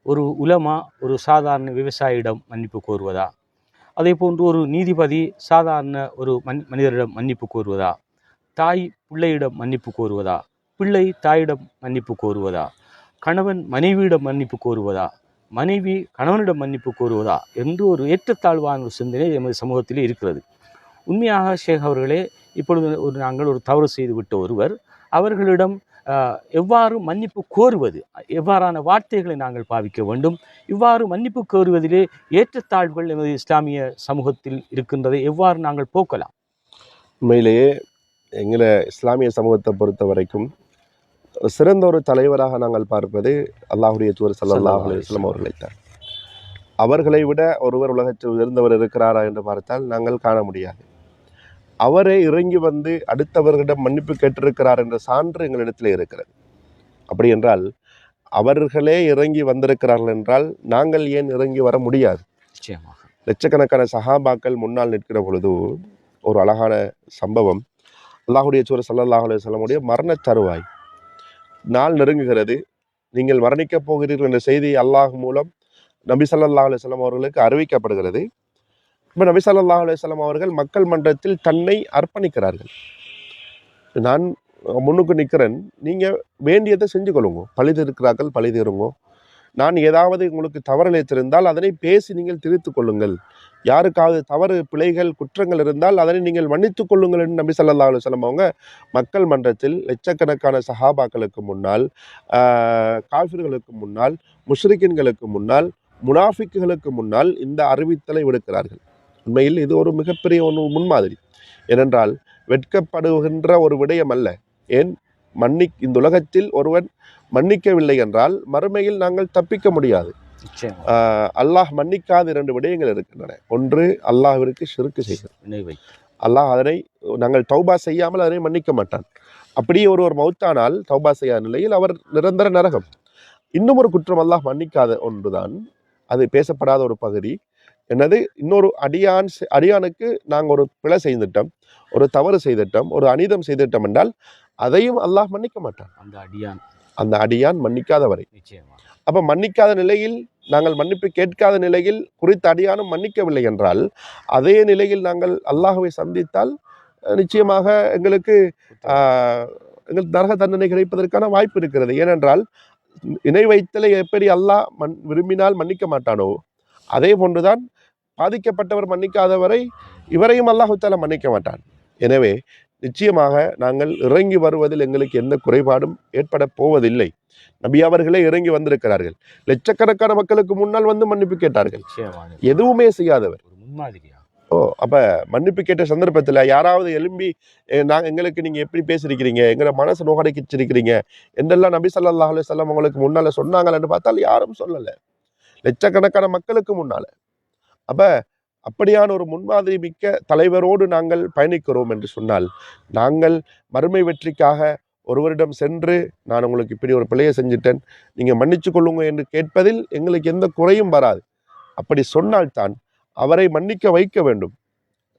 ஒரு உலமா ஒரு சாதாரண விவசாயியிடம் மன்னிப்பு கோருவதா, அதே போன்று ஒரு நீதிபதி சாதாரண ஒரு மனிதரிடம் மன்னிப்பு கோருவதா, தாய் பிள்ளையிடம் மன்னிப்பு கோருவதா, பிள்ளை தாயிடம் மன்னிப்பு கோருவதா, கணவன் மனைவியிடம் மன்னிப்பு கோருவதா, மனைவி கணவனிடம் மன்னிப்பு கோருவதா என்று ஒரு ஏற்றத்தாழ்வான ஒரு சிந்தனை எமது சமூகத்திலே இருக்கிறது. உண்மையாக ஷேக் அவர்களே, இப்பொழுது நாங்கள் ஒரு தவறு செய்துவிட்ட ஒருவர், அவர்களிடம் எவ்வாறு மன்னிப்பு கோருவது, எவ்வாறான வார்த்தைகளை நாங்கள் பாவிக்க வேண்டும், இவ்வாறு மன்னிப்பு கோருவதிலே ஏற்றத்தாழ்வுகள் எமது இஸ்லாமிய சமூகத்தில் இருக்கின்றதை எவ்வாறு நாங்கள் போக்கலாம்? உண்மையிலேயே எங்களை இஸ்லாமிய சமூகத்தை பொறுத்த வரைக்கும் சிறந்த ஒரு தலைவராக நாங்கள் பார்ப்பது அல்லாஹுடைய தூதர் ஸல்லல்லாஹு அலைஹி வஸல்லம் அவர்களைத்தான். அவர்களை விட ஒருவர் உலகத்தில் உயர்ந்தவர் இருக்கிறாரா என்று பார்த்தால் நாங்கள் காண முடியாது. அவரே இறங்கி வந்து அடுத்தவர்களிடம் மன்னிப்பு கேட்டிருக்கிறார் என்ற சான்று எங்களிடத்தில் இருக்கிறது. அப்படி என்றால் அவர்களே இறங்கி வந்திருக்கிறார்கள் என்றால் நாங்கள் ஏன் இறங்கி வர முடியாது? லட்சக்கணக்கான சஹாபாக்கள் முன்னால் நிற்கிற பொழுது ஒரு அழகான சம்பவம், அல்லாஹுடைய தூதர் ஸல்லல்லாஹு அலைஹி வஸல்லம் மரண தருவாய், நாள் நெருங்குகிறது, நீங்கள் மரணிக்கப் போகிறீர்கள் என்ற செய்தி அல்லாஹ் மூலம் நபி ஸல்லல்லாஹு அலைஹி வஸல்லம் அவர்களுக்கு அறிவிக்கப்படுகிறது. இப்போ நபி ஸல்லல்லாஹு அலைஹி வஸல்லம் அவர்கள் மக்கள் மன்றத்தில் தன்னை அர்ப்பணிக்கிறார்கள். நான் முன்னுக்கு நிற்கிறேன், நீங்கள் வேண்டியதை செஞ்சு கொள்ளுங்க, பழிதிருக்கிறார்கள் பழிதீருங்க, நான் ஏதாவது உங்களுக்கு தவறிழைத்திருந்தால் அதனை பேசி நீங்கள் திருத்து கொள்ளுங்கள், யாருக்காவது தவறு பிழைகள் குற்றங்கள் இருந்தால் அதனை நீங்கள் மன்னித்து கொள்ளுங்கள் என்று நபி ஸல்லல்லாஹு அலைஹி வஸல்லம் அவங்க மக்கள் மன்றத்தில் லட்சக்கணக்கான சஹாபாக்களுக்கு முன்னால், காஃபிர்களுக்கு முன்னால், முஷ்ரிக்கின்களுக்கு முன்னால், முனாஃபிக்குகளுக்கு முன்னால் இந்த அறிவித்தலை விடுக்கிறார்கள். உண்மையில் இது ஒரு மிகப்பெரிய ஒரு முன்மாதிரி. ஏனென்றால் வெட்கப்படுகின்ற ஒரு விடயம் அல்ல. ஏன் இந்த உலகத்தில் ஒருவன் மன்னிக்கவில்லை என்றால் மறுமையில் நாங்கள் தப்பிக்க முடியாது. அல்லாஹ் மன்னிக்காத 2 விடயங்கள் இருக்கின்றன. ஒன்று, அல்லாஹ்விற்கு ஷிர்க் செய்கிறது. அல்லாஹ் அதனை நாங்கள் தௌபா செய்யாமல் அதனை மன்னிக்க மாட்டான். அப்படியே ஒருவர் மௌத்தானால் தௌபா செய்யாத நிலையில் அவர் நிரந்தர நரகம். இன்னும் ஒரு குற்றம் அல்லாஹ் மன்னிக்காத ஒன்றுதான், அது பேசப்படாத ஒரு பகுதி, என்னது இன்னொரு அடியானுக்கு நாங்கள் ஒரு பிழை செய்துட்டோம், ஒரு தவறு செய்துட்டோம், ஒரு அநீதம் செய்துட்டோம் என்றால் அதையும் அல்லாஹ் மன்னிக்க மாட்டான். அந்த அடியான் மன்னிக்காதவரை. அப்ப மன்னிக்காத நிலையில், நாங்கள் மன்னிப்பு கேட்காத நிலையில் குறித்த அடியானும் மன்னிக்கவில்லை என்றால் அதே நிலையில் நாங்கள் அல்லாஹ்வை சந்தித்தால் நிச்சயமாக எங்களுக்கு நரக தண்டனை கிடைப்பதற்கான வாய்ப்பு இருக்கிறது. ஏனென்றால் இணை வைத்தலை எப்படி அல்லாஹ் விரும்பினால் மன்னிக்க மாட்டானோ அதே போன்றுதான் பாதிக்கப்பட்டவர் மன்னிக்காதவரை இவரையும் அல்லாஹ் தஆலா மன்னிக்க மாட்டான். எனவே நிச்சயமாக நாங்கள் இறங்கி வருவதில் எங்களுக்கு எந்த குறைபாடும் ஏற்பட போவதில்லை. நபி அவர்களே இறங்கி வந்திருக்கிறார்கள். லட்சக்கணக்கான மக்களுக்கு முன்னால் வந்து மன்னிப்பு கேட்டார்கள். எதுவுமே செய்யாதவர். அப்ப மன்னிப்பு கேட்ட சந்தர்ப்பத்தில் யாராவது எழும்பி எங்களுக்கு நீங்க எப்படி பேசிருக்கிறீங்க, எங்களை மனசு நோகடிச்சிருக்கிறீங்க என்றெல்லாம் நபி ஸல்லல்லாஹு அலைஹி வஸல்லம் உங்களுக்கு முன்னால சொன்னாங்கன்னு பார்த்தால் யாரும் சொல்லலை, லட்சக்கணக்கான மக்களுக்கு முன்னால. அப்ப அப்படியான ஒரு முன்மாதிரி மிக்க தலைவரோடு நாங்கள் பயணிக்கிறோம் என்று சொன்னால் நாங்கள் மறுமை வெற்றிக்காக ஒருவரிடம் சென்று நான் உங்களுக்கு இப்படி ஒரு பிழையை செஞ்சுட்டேன், நீங்க மன்னிச்சு கொள்ளுங்க என்று கேட்பதில் எங்களுக்கு எந்த குறையும் வராது. அப்படி சொன்னால்தான் அவரை மன்னிக்க வைக்க வேண்டும்.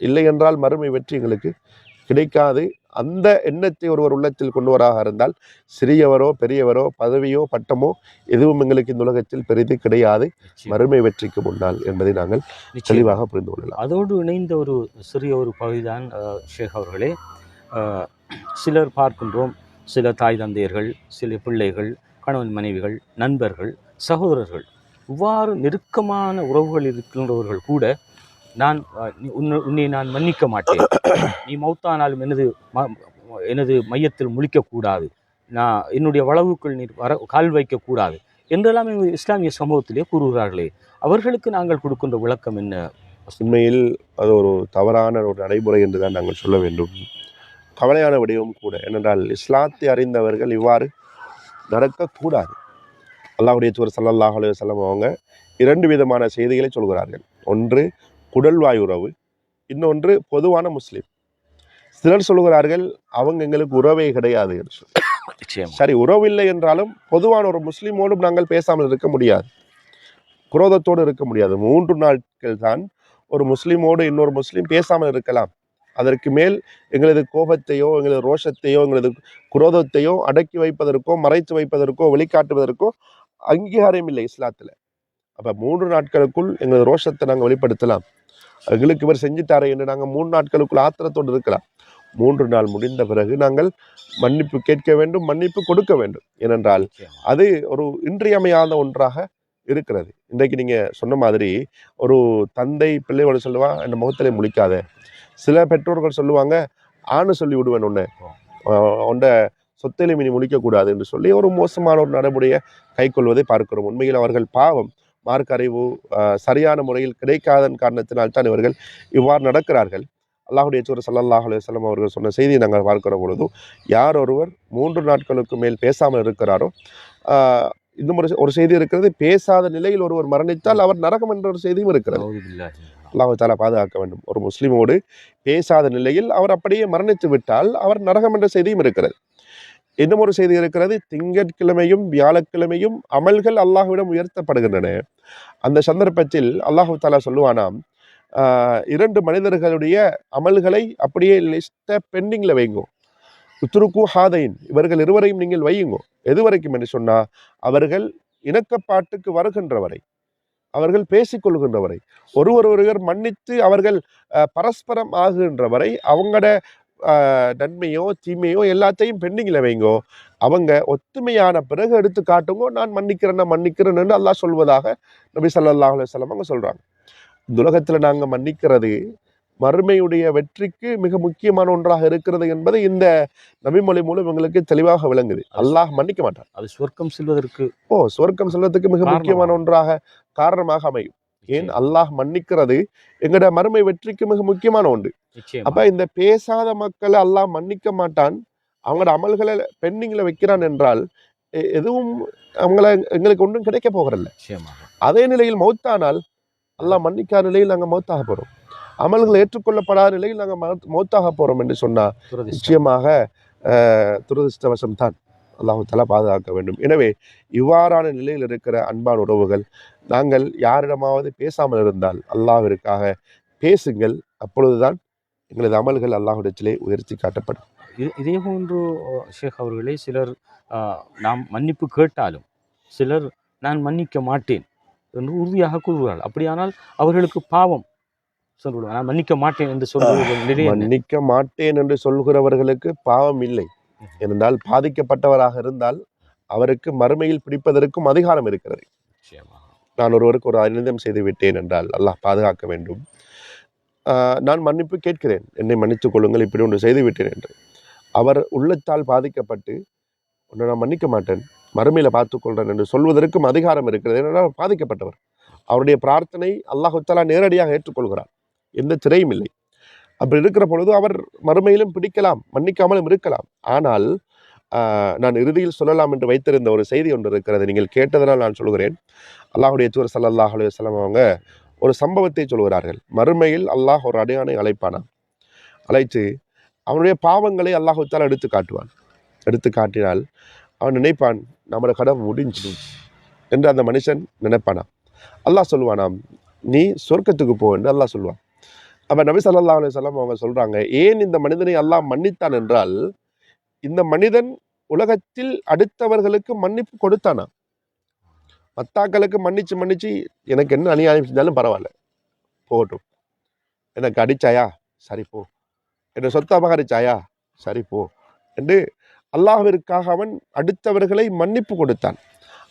இல்லை என்றால் மறுமை வெற்றி எங்களுக்கு கிடைக்காது. அந்த எண்ணத்தை ஒருவர் உள்ளத்தில் கொண்டு வராக இருந்தால் சிறியவரோ பெரியவரோ பதவியோ பட்டமோ எதுவும் எங்களுக்கு இந்த உலகத்தில் பெரிது கிடையாது மறுமை வெற்றிக்கு முன்னால் என்பதை நாங்கள் தெளிவாக புரிந்து கொள்ளலாம். அதோடு இணைந்த ஒரு சிறிய ஒரு பகுதிதான் ஷேக் அவர்களே, சிலர் பார்க்கின்றோம், சில தாய் தந்தையர்கள், சில பிள்ளைகள், கணவன் மனைவிகள், நண்பர்கள், சகோதரர்கள், இவ்வாறு நெருக்கமான உறவுகள் இருக்கின்றவர்கள் கூட உன்னை நான் மன்னிக்க மாட்டேன், நீ மௌத்தானாலும் எனது மையத்தில் முழிக்கக்கூடாது, நான் என்னுடைய வளவுக்குள் நீர் கால் வைக்கக்கூடாது என்றெல்லாம் இஸ்லாமிய சமூகத்திலே கூறுகிறார்களே, அவர்களுக்கு நாங்கள் கொடுக்கின்ற விளக்கம் என்ன? உண்மையில் அது ஒரு தவறான ஒரு நடைமுறை என்று தான் நாங்கள் சொல்ல வேண்டும். கவலையான விடயமும் கூட. ஏனென்றால் இஸ்லாத்தை அறிந்தவர்கள் இவ்வாறு நடக்கக்கூடாது. அல்லாஹ்வுடைய தூதர் ஸல்லல்லாஹு அலைஹி வஸல்லம் அவங்க 2 விதமான செய்திகளை சொல்கிறார்கள். ஒன்று குடல்வாய் உறவு, இன்னொன்று பொதுவான முஸ்லீம். சிலர் சொல்கிறார்கள் அவங்க எங்களுக்கு உறவே கிடையாது என்று சொல்லி. சரி, உறவில்லை என்றாலும் பொதுவான ஒரு முஸ்லீமோடும் நாங்கள் பேசாமல் இருக்க முடியாது, குரோதத்தோடு இருக்க முடியாது. 3 நாட்கள் தான் ஒரு முஸ்லீமோடு இன்னொரு முஸ்லீம் பேசாமல் இருக்கலாம். அதற்கு மேல் எங்களது கோபத்தையோ எங்களது ரோஷத்தையோ எங்களது குரோதத்தையோ அடக்கி வைப்பதற்கோ மறைத்து வைப்பதற்கோ வெளிக்காட்டுவதற்கோ அங்கீகாரம் இல்லை இஸ்லாத்தில். அப்போ 3 நாட்களுக்குள் எங்களது ரோஷத்தை நாங்கள் வெளிப்படுத்தலாம். எங்களுக்கு இவர் செஞ்சுட்டாரே என்று நாங்கள் 3 நாட்களுக்குள் ஆத்திரத்தோடு இருக்கலாம். 3 நாள் முடிந்த பிறகு நாங்கள் மன்னிப்பு கேட்க வேண்டும், மன்னிப்பு கொடுக்க வேண்டும். ஏனென்றால் அது ஒரு இன்றியமையாத ஒன்றாக இருக்கிறது. இன்றைக்கு நீங்கள் சொன்ன மாதிரி ஒரு தந்தை பிள்ளையோடு சொல்லுவா அந்த முகத்திலே முழிக்காத. சில பெற்றோர்கள் சொல்லுவாங்க ஆணு சொல்லி விடுவேன் ஒன்று உண்ட சொத்திலே மினி முழிக்கக்கூடாது என்று சொல்லி ஒரு மோசமான ஒரு நடைமுறையை கைக்கொள்வதை பார்க்கிறோம். உண்மையில் அவர்கள் பாவம், மார்க்க அறிவு சரியான முறையில் கிடைக்காதன் காரணத்தினால்தான் இவர்கள் இவ்வாறு நடக்கிறார்கள். அல்லாஹ்வுடைய தூதர் ஸல்லல்லாஹு அலைஹி வஸல்லம் அவர்கள் சொன்ன செய்தியை நாங்கள் பார்க்கிற பொழுது யார் ஒருவர் 3 நாட்களுக்கு மேல் பேசாமல் இருக்கிறாரோ, இன்னும் ஒரு செய்தி இருக்கிறது, பேசாத நிலையில் ஒருவர் மரணித்தால் அவர் நரகம் என்ற ஒரு செய்தியும் இருக்கிறது. அல்லாஹ் தஆலா பாதுகாக்க வேண்டும். ஒரு முஸ்லிமோடு பேசாத நிலையில் அவர் அப்படியே மரணித்து விட்டால் அவர் நரகம் என்ற செய்தியும் இருக்கிறது. இன்னும் ஒரு செய்தி இருக்கிறது, திங்கட்கிழமையும் வியாழக்கிழமையும் அமல்கள் அல்லாஹ்விடம் உயர்த்தப்படுகின்றன. அந்த சந்தர்ப்பத்தில் அல்லாஹ் தஆலா சொல்லுவானாம், 2 மனிதர்களுடைய அமல்களை அப்படியே லிஸ்ட்டை பெண்டிங்கில் வைங்கோ, உத்ருக்கு ஹாதைன், இவர்கள் இருவரையும் நீங்கள் வையுங்கோ. எது வரைக்கும் என்று சொன்னால் அவர்கள் இணக்கப்பாட்டுக்கு வருகின்ற வரை, அவர்கள் பேசிக்கொள்கின்ற வரை, ஒருவர் மன்னித்து அவர்கள் பரஸ்பரம் ஆகுகின்ற வரை அவங்களோட நன்மையோ தீமையோ எல்லாத்தையும் பெண்டிங்கில் வைங்கோ. அவங்க ஒத்துமையான பிறகு எடுத்து காட்டுங்கோ, நான் மன்னிக்கிறேன்னு அல்லாஹ் சொல்வதாக நபி ஸல்லல்லாஹு அலைஹி வஸல்லம் அவங்க சொல்கிறாங்க. இந்த உலகத்தில் நாங்கள் மன்னிக்கிறது மறுமையுடைய வெற்றிக்கு மிக முக்கியமான ஒன்றாக இருக்கிறது என்பது இந்த நபிமொழி மூலம் எங்களுக்கு தெளிவாக விளங்குது. அல்லாஹ் மன்னிக்க மாட்டான். அது சொர்க்கம் செல்வதற்கு சொர்க்கம் செல்வதற்கு மிக முக்கியமான ஒன்றாக காரணமாக அமையும். ஏன் அல்லாஹ் மன்னிக்கிறது எங்களோட மறுமை வெற்றிக்கு மிக முக்கியமான ஒன்று. அப்ப இந்த பேசாத மக்களை அல்லாஹ் மன்னிக்க மாட்டான், அவங்களோட அமல்களை பெண்டிங்ல வைக்கிறான் என்றால் எதுவும் எங்களுக்கு ஒன்றும் கிடைக்க போகிறதில்ல. அதே நிலையில் மௌத்தானால் அல்லாஹ் மன்னிக்காத நிலையில் நாங்கள் மௌத்தாக போறோம், அமல்கள் ஏற்றுக்கொள்ளப்படாத நிலையில் நாங்கள் மௌத்தாக போறோம் என்று சொன்னா நிச்சயமாக துரதிர்ஷ்டவசம் தான். அல்லாஹு தஆலா பாதுகாக்க வேண்டும். எனவே இவ்வாறான நிலையில் இருக்கிற அன்பான உறவுகள், நாங்கள் யாரிடமாவது பேசாமல் இருந்தால் அல்லாஹ்விற்காக பேசுங்கள். அப்பொழுதுதான் எங்களது அமல்கள் அல்லாஹ்விடத்திலே உயர்த்தி காட்டப்படும். இதே போன்று ஷேக் அவர்களே, சிலர் நாம் மன்னிப்பு கேட்டாலும் சிலர் நான் மன்னிக்க மாட்டேன் என்று உறுதியாக கூறுவார்கள். அப்படியானால் அவர்களுக்கு பாவம் சொல்லுவார்கள். நான் மன்னிக்க மாட்டேன் என்று சொல்வது நிலை என்ன? மன்னிக்க மாட்டேன் என்று சொல்கிறவர்களுக்கு பாவம் இல்லை. ஏனென்றால் பாதிக்கப்பட்டவராக இருந்தால் அவருக்கு மறுமையில் பிடிப்பதற்கும் அதிகாரம் இருக்கிறது. நிச்சயமாக. நான் ஒருவருக்கு ஒரு அநிதம் செய்து விட்டேன் என்றால் அல்லாஹ் பாதுகாக்க வேண்டும். நான் மன்னிப்பு கேட்கிறேன், என்னை மன்னித்துக் கொள்ளுங்கள், இப்படி ஒன்று செய்து விட்டேன் என்று. அவர் உள்ளத்தால் பாதிக்கப்பட்டு உன்னை நான் மன்னிக்க மாட்டேன், மறுமையில் பார்த்துக்கொள்றேன் என்று சொல்வதற்கும் அதிகாரம் இருக்கிறது. ஏனென்றால் அவர் பாதிக்கப்பட்டவர். அவருடைய பிரார்த்தனை அல்லாஹ் தஆலா நேரடியாக ஏற்றுக்கொள்கிறார், எந்த திரையும் இல்லை. அப்படி இருக்கிற பொழுது அவர் மறுமையிலும் பிடிக்கலாம், மன்னிக்காமலும் இருக்கலாம். ஆனால் நான் இறுதியில் சொல்லலாம் என்று வைத்திருந்த ஒரு செய்தி ஒன்று இருக்கிறது, நீங்கள் கேட்டதனால் நான் சொல்கிறேன். அல்லாஹ்வுடைய தூதர் ஸல்லல்லாஹு அலைஹி வஸல்லம் அவங்க ஒரு சம்பவத்தை சொல்கிறார்கள். மறுமையில் அல்லாஹ் ஒரு அடியானை அழைப்பானாம். அழைத்து அவனுடைய பாவங்களை அல்லாஹ் தஆலா எடுத்து காட்டுவான். எடுத்து காட்டினால் அவன் நினைப்பான், நம்மளோட கடன் முடிஞ்சு என்று அந்த மனுஷன் நினைப்பானாம். அல்லாஹ் சொல்லுவானாம், நீ சொர்க்கத்துக்கு போ என்று அல்லாஹ் சொல்லுவான். அப்போ நபி ஸல்லல்லாஹு அலைஹி வஸல்லம் அவங்க சொல்கிறாங்க, ஏன் இந்த மனிதனை அல்லாஹ் மன்னித்தான் என்றால், இந்த மனிதன் உலகத்தில் அடுத்தவர்களுக்கு மன்னிப்பு கொடுத்தானா. மத்தாக்களுக்கு மன்னிச்சு எனக்கு என்ன அநியாயம் செஞ்சாலும் பரவாயில்ல, போகட்டும். எனக்கு அடிச்சாயா, சரி போ. என்னை சொத்தை அபகரிச்சாயா, சரி போ என்று அல்லாஹ்விற்காக அவன் அடுத்தவர்களை மன்னிப்பு கொடுத்தான்.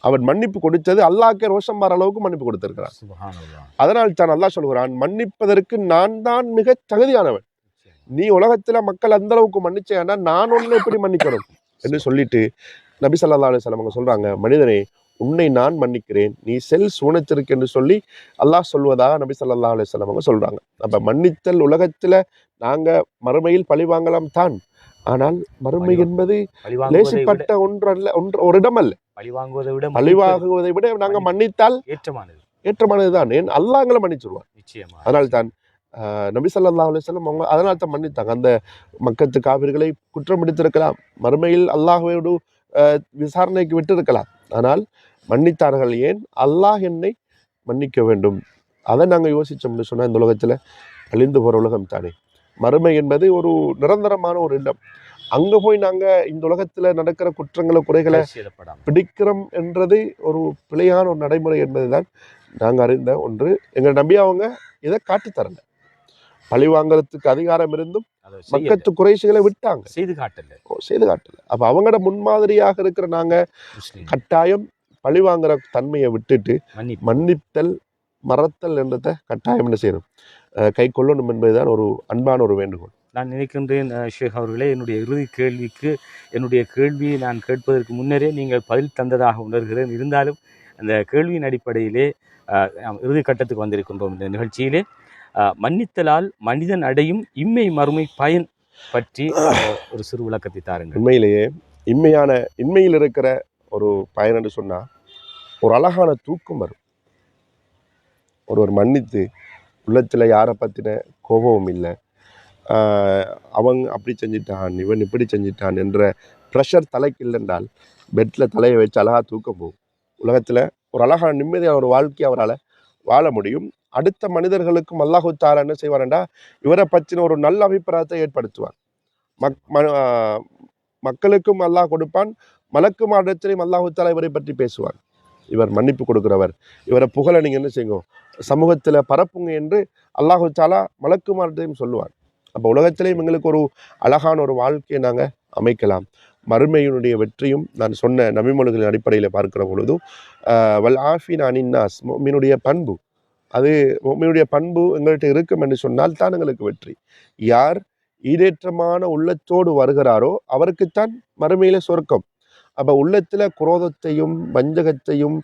அவன் மன்னிப்பு கொடுத்தது அல்லாஹ்க்கே ரோஷம் வர அளவுக்கு மன்னிப்பு கொடுத்திருக்கிறான். சுப்ஹானல்லாஹ். அதனால் தான் அல்லாஹ் சொல்கிறான், மன்னிப்பதற்கு நான் தான் மிக தகுதியானவன். நீ உலகத்துல மக்கள் அந்த அளவுக்கு மன்னிச்சேன்னா நான் ஒன்னு எப்படி மன்னிக்கணும் என்று சொல்லிட்டு நபி ஸல்லல்லாஹு அலைஹி வஸல்லம் அவங்க சொல்றாங்க, மனிதனே உன்னை நான் மன்னிக்கிறேன், நீ செல் சூனத்திற்கு என்று சொல்லி அல்லாஹ் சொல்வதாக நபி ஸல்லல்லாஹு அலைஹி வஸல்லம் அவங்க சொல்றாங்க. அப்ப மன்னித்தல் உலகத்துல நாங்க மறுமையில் பழி வாங்கலாம் தான், ஆனால் மறுமை என்பது லேசிப்பட்ட ஒரு இடம் அல்ல. பழிவாங்குவதை விட நாங்க மன்னித்தால் ஏற்றமானதுதான். ஏன் அல்லாஹ் எங்களை மன்னிச்சிருவான். அதனால் தான் நபி ஸல்லல்லாஹு அலைஹி வஸல்லம் அவங்க அதனால் தான் மன்னித்தாங்க. அந்த மக்கத்து காபிர்களை குற்றம் பிடித்திருக்கலாம், மறுமையில் அல்லாஹ்வோடு விசாரணைக்கு விட்டிருக்கலாம், ஆனால் மன்னித்தார்கள். ஏன்? அல்லாஹ் என்னை மன்னிக்க வேண்டும். அதை நாங்கள் யோசிச்சோம்னு சொன்னால் இந்த உலகத்தில் அழிந்து போகிற உலகம் தானே. மறுமை என்பது ஒரு நிரந்தரமான ஒரு இடம். அங்கே போய் நாங்கள் இந்த உலகத்தில் நடக்கிற குற்றங்களை குறைகளை பிடிக்கிறோம் என்றது ஒரு பிழையான ஒரு நடைமுறை என்பது தான் நாங்கள் அறிந்த ஒன்று. எங்கள் நம்பி அவங்க இதை காட்டித்தரல. பழி வாங்கறதுக்கு அதிகாரம் இருந்தும் மக்கத்து குறைசிகளை விட்டாங்க, செய்து காட்டல. அப்ப அவங்களோட முன்மாதிரியாக இருக்கிற நாங்க கட்டாயம் பழி வாங்குற தன்மையை விட்டுட்டு மன்னித்தல் மறத்தல் என்றதை கட்டாயம் என்ன செய்யணும், கை கொள்ளணும் என்பதுதான் ஒரு அன்பான ஒரு வேண்டுகோள். நான் நினைக்கின்றேன் ஷேக் அவர்களே, என்னுடைய இறுதி கேள்விக்கு என்னுடைய கேள்வியை நான் கேட்பதற்கு முன்னரே நீங்கள் பதில் தந்ததாக உணர்கிறேன். இருந்தாலும் அந்த கேள்வியின் அடிப்படையிலே இறுதி கட்டத்துக்கு வந்திருக்கின்றோம். இந்த நிகழ்ச்சியிலே மன்னித்தலால் மனிதன் அடையும் இம்மை மறுமை பயன் பற்றி ஒரு சிறு விளக்கத்தை தாருங்கள். உண்மையிலேயே இன்மையில் இருக்கிற ஒரு பயன் என்று சொன்னா ஒரு அழகான தூக்கம் வரும். ஒருவர் மன்னித்து உள்ளத்துல யாரை பத்தின கோபமும் இல்லை, அவன் அப்படி செஞ்சிட்டான் இவன் இப்படி செஞ்சிட்டான் என்ற ப்ரெஷர் தலைக்கு இல்லைன்றால் பெட்டில் தலையை வச்சு அழகாக தூக்கம் போகும். உலகத்தில் ஒரு அழகான நிம்மதியான ஒரு வாழ்க்கையை அவரால் வாழ முடியும். அடுத்த மனிதர்களுக்கும் அல்லாஹு தஆலா என்ன செய்வார்டா, இவரை பற்றின ஒரு நல்ல அபிப்பிராயத்தை ஏற்படுத்துவார். மக்களுக்கும் அல்லாஹ் கொடுப்பான், மலக்கும் இடத்திலையும் அல்லாஹு தஆலா இவரை பற்றி பேசுவார். இவர் மன்னிப்பு கொடுக்கிறவர், இவரை புகழ நீங்கள் என்ன செய்யுங்க, சமூகத்தில் பரப்புங்க என்று அல்லாஹு தஆலா மலக்குமார்டையும் சொல்லுவார். அப்போ உலகத்திலேயும் எங்களுக்கு ஒரு அழகான ஒரு வாழ்க்கையை நாங்கள் அமைக்கலாம். மறுமையினுடைய வெற்றியும் நான் சொன்ன நபிமொழிகளின் அடிப்படையில் பார்க்கிற பொழுது வல் ஆஃபின் அனின்னாஸ், முஃமினுடைய பண்பு, அது முஃமினுடைய பண்பு எங்கள்கிட்ட இருக்கும் என்று சொன்னால் தான் எங்களுக்கு வெற்றி. யார் ஈடேற்றமான உள்ளத்தோடு வருகிறாரோ அவருக்குத்தான் மறுமையில சொர்க்கம். அப்போ உள்ளத்தில் குரோதத்தையும் வஞ்சகத்தையும்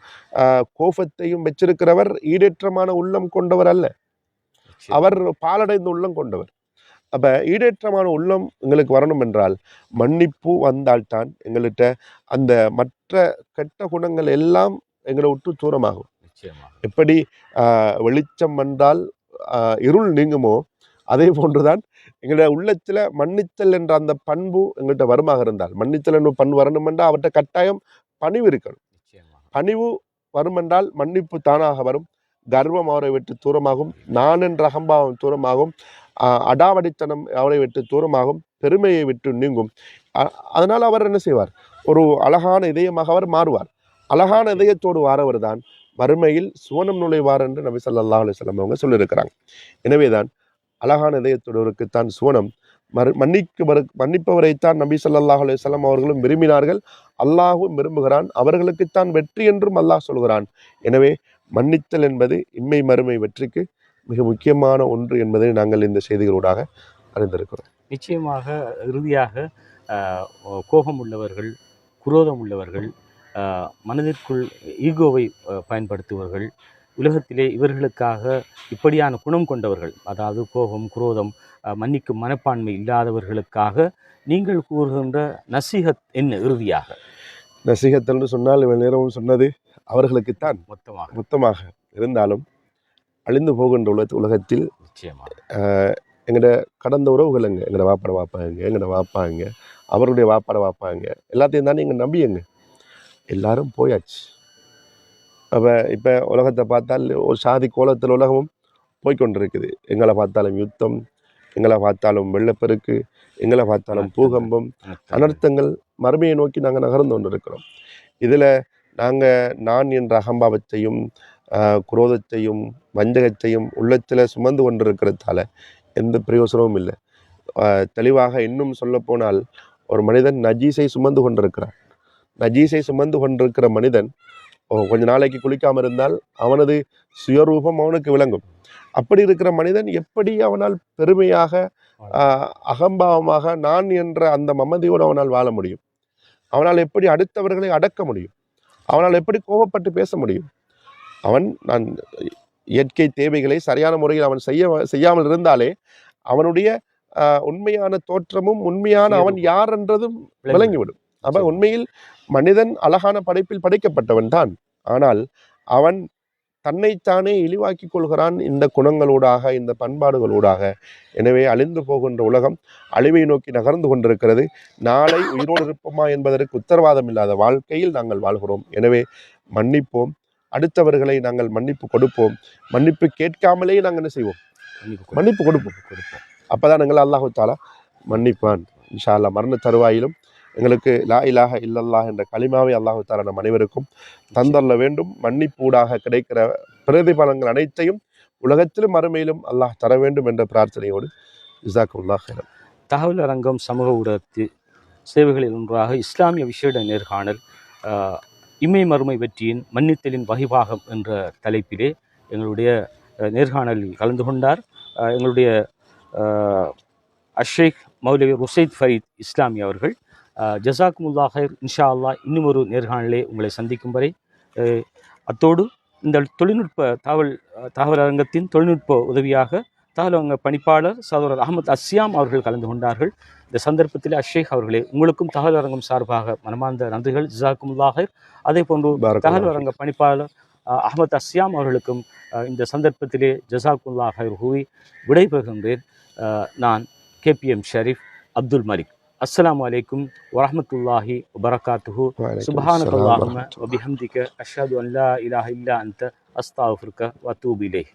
கோபத்தையும் வச்சிருக்கிறவர் ஈடேற்றமான உள்ளம் கொண்டவர் அல்ல, அவர் பாலடைந்த உள்ளம் கொண்டவர். அப்போ ஈடேற்றமான உள்ளம் எங்களுக்கு வரணும் என்றால் மன்னிப்பு வந்தால்தான் எங்கள்கிட்ட அந்த மற்ற கெட்ட குணங்கள் எல்லாம் எங்களை விட்டு தூரமாகும். எப்படி வெளிச்சம் வந்தால் இருள் நீங்குமோ, அதே போன்றுதான் எங்களுடைய உள்ளத்தில் மன்னித்தல் என்ற அந்த பண்பு எங்கள்கிட்ட வருமாக இருந்தால், மன்னித்தல் என்ற பண்பு வரணுமென்றால் அவர்கிட்ட கட்டாயம் பணிவு இருக்கணும். பணிவு வருமென்றால் மன்னிப்பு தானாக வரும். கர்வம் அவரை விட்டு தூரமாகும், நான் என்ற அகம்பாவம் தூரமாகும், அடாவடித்தனம் அவரை விட்டு தூரமாகும், பெருமையை விட்டு நீங்கும். அதனால் அவர் என்ன செய்வார்? ஒரு அழகான இதயமாக அவர் மாறுவார். அழகான இதயத்தோடு வாரவர் தான் மறுமையில் சுவனம் நுழைவார் என்று நபி ஸல்லல்லாஹு அலைஹி வஸல்லம் அவங்க சொல்லியிருக்கிறாங்க. எனவேதான் அழகான இதயத்தோடுவருக்குத்தான் சுவனம். மன்னிப்பவரைத்தான் நபி ஸல்லல்லாஹு அலைஹி வஸல்லம் அவர்களும் விரும்பினார்கள், அல்லாஹும் விரும்புகிறான். அவர்களுக்குத்தான் வெற்றி என்றும் அல்லாஹ் சொல்கிறான். எனவே மன்னித்தல் என்பது இம்மை மறுமை வெற்றிக்கு மிக முக்கியமான ஒன்று என்பதை நாங்கள் இந்த செய்திகளூடாக அறிந்திருக்கிறோம். நிச்சயமாக இறுதியாக கோபம் உள்ளவர்கள், குரோதம் உள்ளவர்கள், மனதிற்குள் ஈகோவை பயன்படுத்துபவர்கள், உலகத்திலே இவர்களுக்காக இப்படியான குணம் கொண்டவர்கள், அதாவது கோபம், குரோதம், மன்னிக்கும் மனப்பான்மை இல்லாதவர்களுக்காக நீங்கள் கூறுகின்ற நசீஹத் என்ன? இறுதியாக நசீஹத் என்று சொன்னால் இவன் நேரமும் சொன்னது அவர்களுக்குத்தான் மொத்தமாக இருந்தாலும் அழிந்து போகின்ற உலகத்தில் நிச்சயமாக எங்களோட கடந்த உறவுகள் எங்க, எங்களோட வாப்பாட வாப்பாங்க, எங்களோட வாப்பாங்க, அவருடைய வாப்பாட வாப்பாங்க, எல்லாத்தையும் தானே எங்கள் நம்பியங்க எல்லாரும் போயாச்சு. அப்போ இப்போ உலகத்தை பார்த்தால் ஒரு சாதி கோலத்தில் உலகமும் போய்கொண்டிருக்குது. எங்களை பார்த்தாலும் யுத்தம், எங்களை பார்த்தாலும் வெள்ளப்பெருக்கு, எங்களை பார்த்தாலும் பூகம்பம், அனர்த்தங்கள், மறுமையை நோக்கி நாங்கள் நகர்ந்து கொண்டு இருக்கிறோம். இதில் நாங்கள் நான் என்ற அகம்பாவத்தையும் குரோதத்தையும் வஞ்சகத்தையும் உள்ளத்தில் சுமந்து கொண்டிருக்கிறதால எந்த பிரயோசனமும் இல்லை. தெளிவாக இன்னும் சொல்லப்போனால் ஒரு மனிதன் நஜீஸை சுமந்து கொண்டிருக்கிறான். நஜீஸை சுமந்து கொண்டிருக்கிற மனிதன் கொஞ்ச நாளைக்கு குளிக்காமல் இருந்தால் அவனது சுயரூபம் அவனுக்கு விளங்கும். அப்படி இருக்கிற மனிதன் எப்படி அவனால் பெருமையாக அகம்பாவமாக நான் என்ற அந்த மமதியோடு அவனால் வாழ முடியும்? அவனால் எப்படி அடுத்தவர்களை அடக்க முடியும்? அவனால் எப்படி கோபப்பட்டு பேச முடியும்? நான் இயற்கை தேவைகளை சரியான முறையில் அவன் செய்யாமல் இருந்தாலே அவனுடைய உண்மையான தோற்றமும் உண்மையான அவன் யார் என்றதும் விளங்கிவிடும். அப்ப உண்மையில் மனிதன் அழகான படைப்பில் படைக்கப்பட்டவன் தான். ஆனால் அவன் தன்னைத்தானே இழிவாக்கி கொள்கிறான் இந்த குணங்களூடாக, இந்த பண்பாடுகளூடாக. எனவே அழிந்து போகின்ற உலகம் அழிவை நோக்கி நகர்ந்து கொண்டிருக்கிறது. நாளை உயிரோடு இருப்போமா என்பதற்கு உத்தரவாதம் இல்லாத வாழ்க்கையில் நாங்கள் வாழ்கிறோம். எனவே மன்னிப்போம், அடுத்தவர்களை நாங்கள் மன்னிப்பு கொடுப்போம். மன்னிப்பு கேட்காமலேயே நாங்கள் என்ன செய்வோம்? மன்னிப்பு கொடுப்போம். அப்போதான் எங்களை அல்லாஹு தாலா மன்னிப்பான் இன்ஷா அல்லாஹ். மரண தருவாயிலும் எங்களுக்கு லா இலாஹ இல்லல்லாஹ் என்ற கலிமாவை அல்லாஹு தாலா நம் அனைவருக்கும் தந்தல்ல வேண்டும். மன்னிப்பூடாக கிடைக்கிற பிரதிபலங்கள் அனைத்தையும் உலகத்திலும் மறுமையிலும் அல்லாஹ் தர வேண்டும் என்ற பிரார்த்தனையோடு ஜஸாக்குமுல்லாஹ் ஹைரன். தகவல் அரங்கம் சமூக ஊடகத்தில் சேவைகளில் ஒன்றாக இஸ்லாமிய விசேட நேர்காணல் இம்மை மறுமை வெற்றியின் மன்னித்தலின் வகிபாகம் என்ற தலைப்பிலே எங்களுடைய நேர்காணலில் கலந்து கொண்டார் எங்களுடைய அஷேக் மௌலவி ருசைத் ஃபரீத் இஸ்லாமி அவர்கள். ஜஸாக்குமுல்லாஹ் ஹைர். இன்ஷா அல்லாஹ் இன்னும் ஒரு நேர்காணலே உங்களை சந்திக்கும் வரை அத்தோடு இந்த தொழில்நுட்ப தகவல் அரங்கத்தின் தொழில்நுட்ப உதவியாக தகவல் அரங்க பணிப்பாளர் சகோதரர் அஹமத் அஸ்யாம் அவர்கள் கலந்து கொண்டார்கள். இந்த சந்தர்ப்பத்தில் அஷேக் அவர்களே உங்களுக்கும் தகவல் அரங்கம் சார்பாக மனமார்ந்த நன்றிகள். ஜஸாக்குமுல்லாஹ் ஹைர். அதே போன்று தகவல் அரங்க பணிப்பாளர் அஹமத் அஸ்யாம் அவர்களுக்கும் இந்த சந்தர்ப்பத்திலே ஜஸாக்குமுல்லாஹ் ஹைர் கூறி விடைபெறுகின்றேன். நான் KPM ஷரீஃப் அப்துல் மலிக். அஸ்ஸலாமு அலைக்கும் வரஹ்மத்துல்லாஹி வபரகாத்துஹு. சுப்ஹானக்கல்லாஹும்ம வபிஹம்திக அஷ்ஹது அன் லா இலாஹ இல்லா அன்த அஸ்தக்ஃபிருக வ அத்தூபு இலைக்.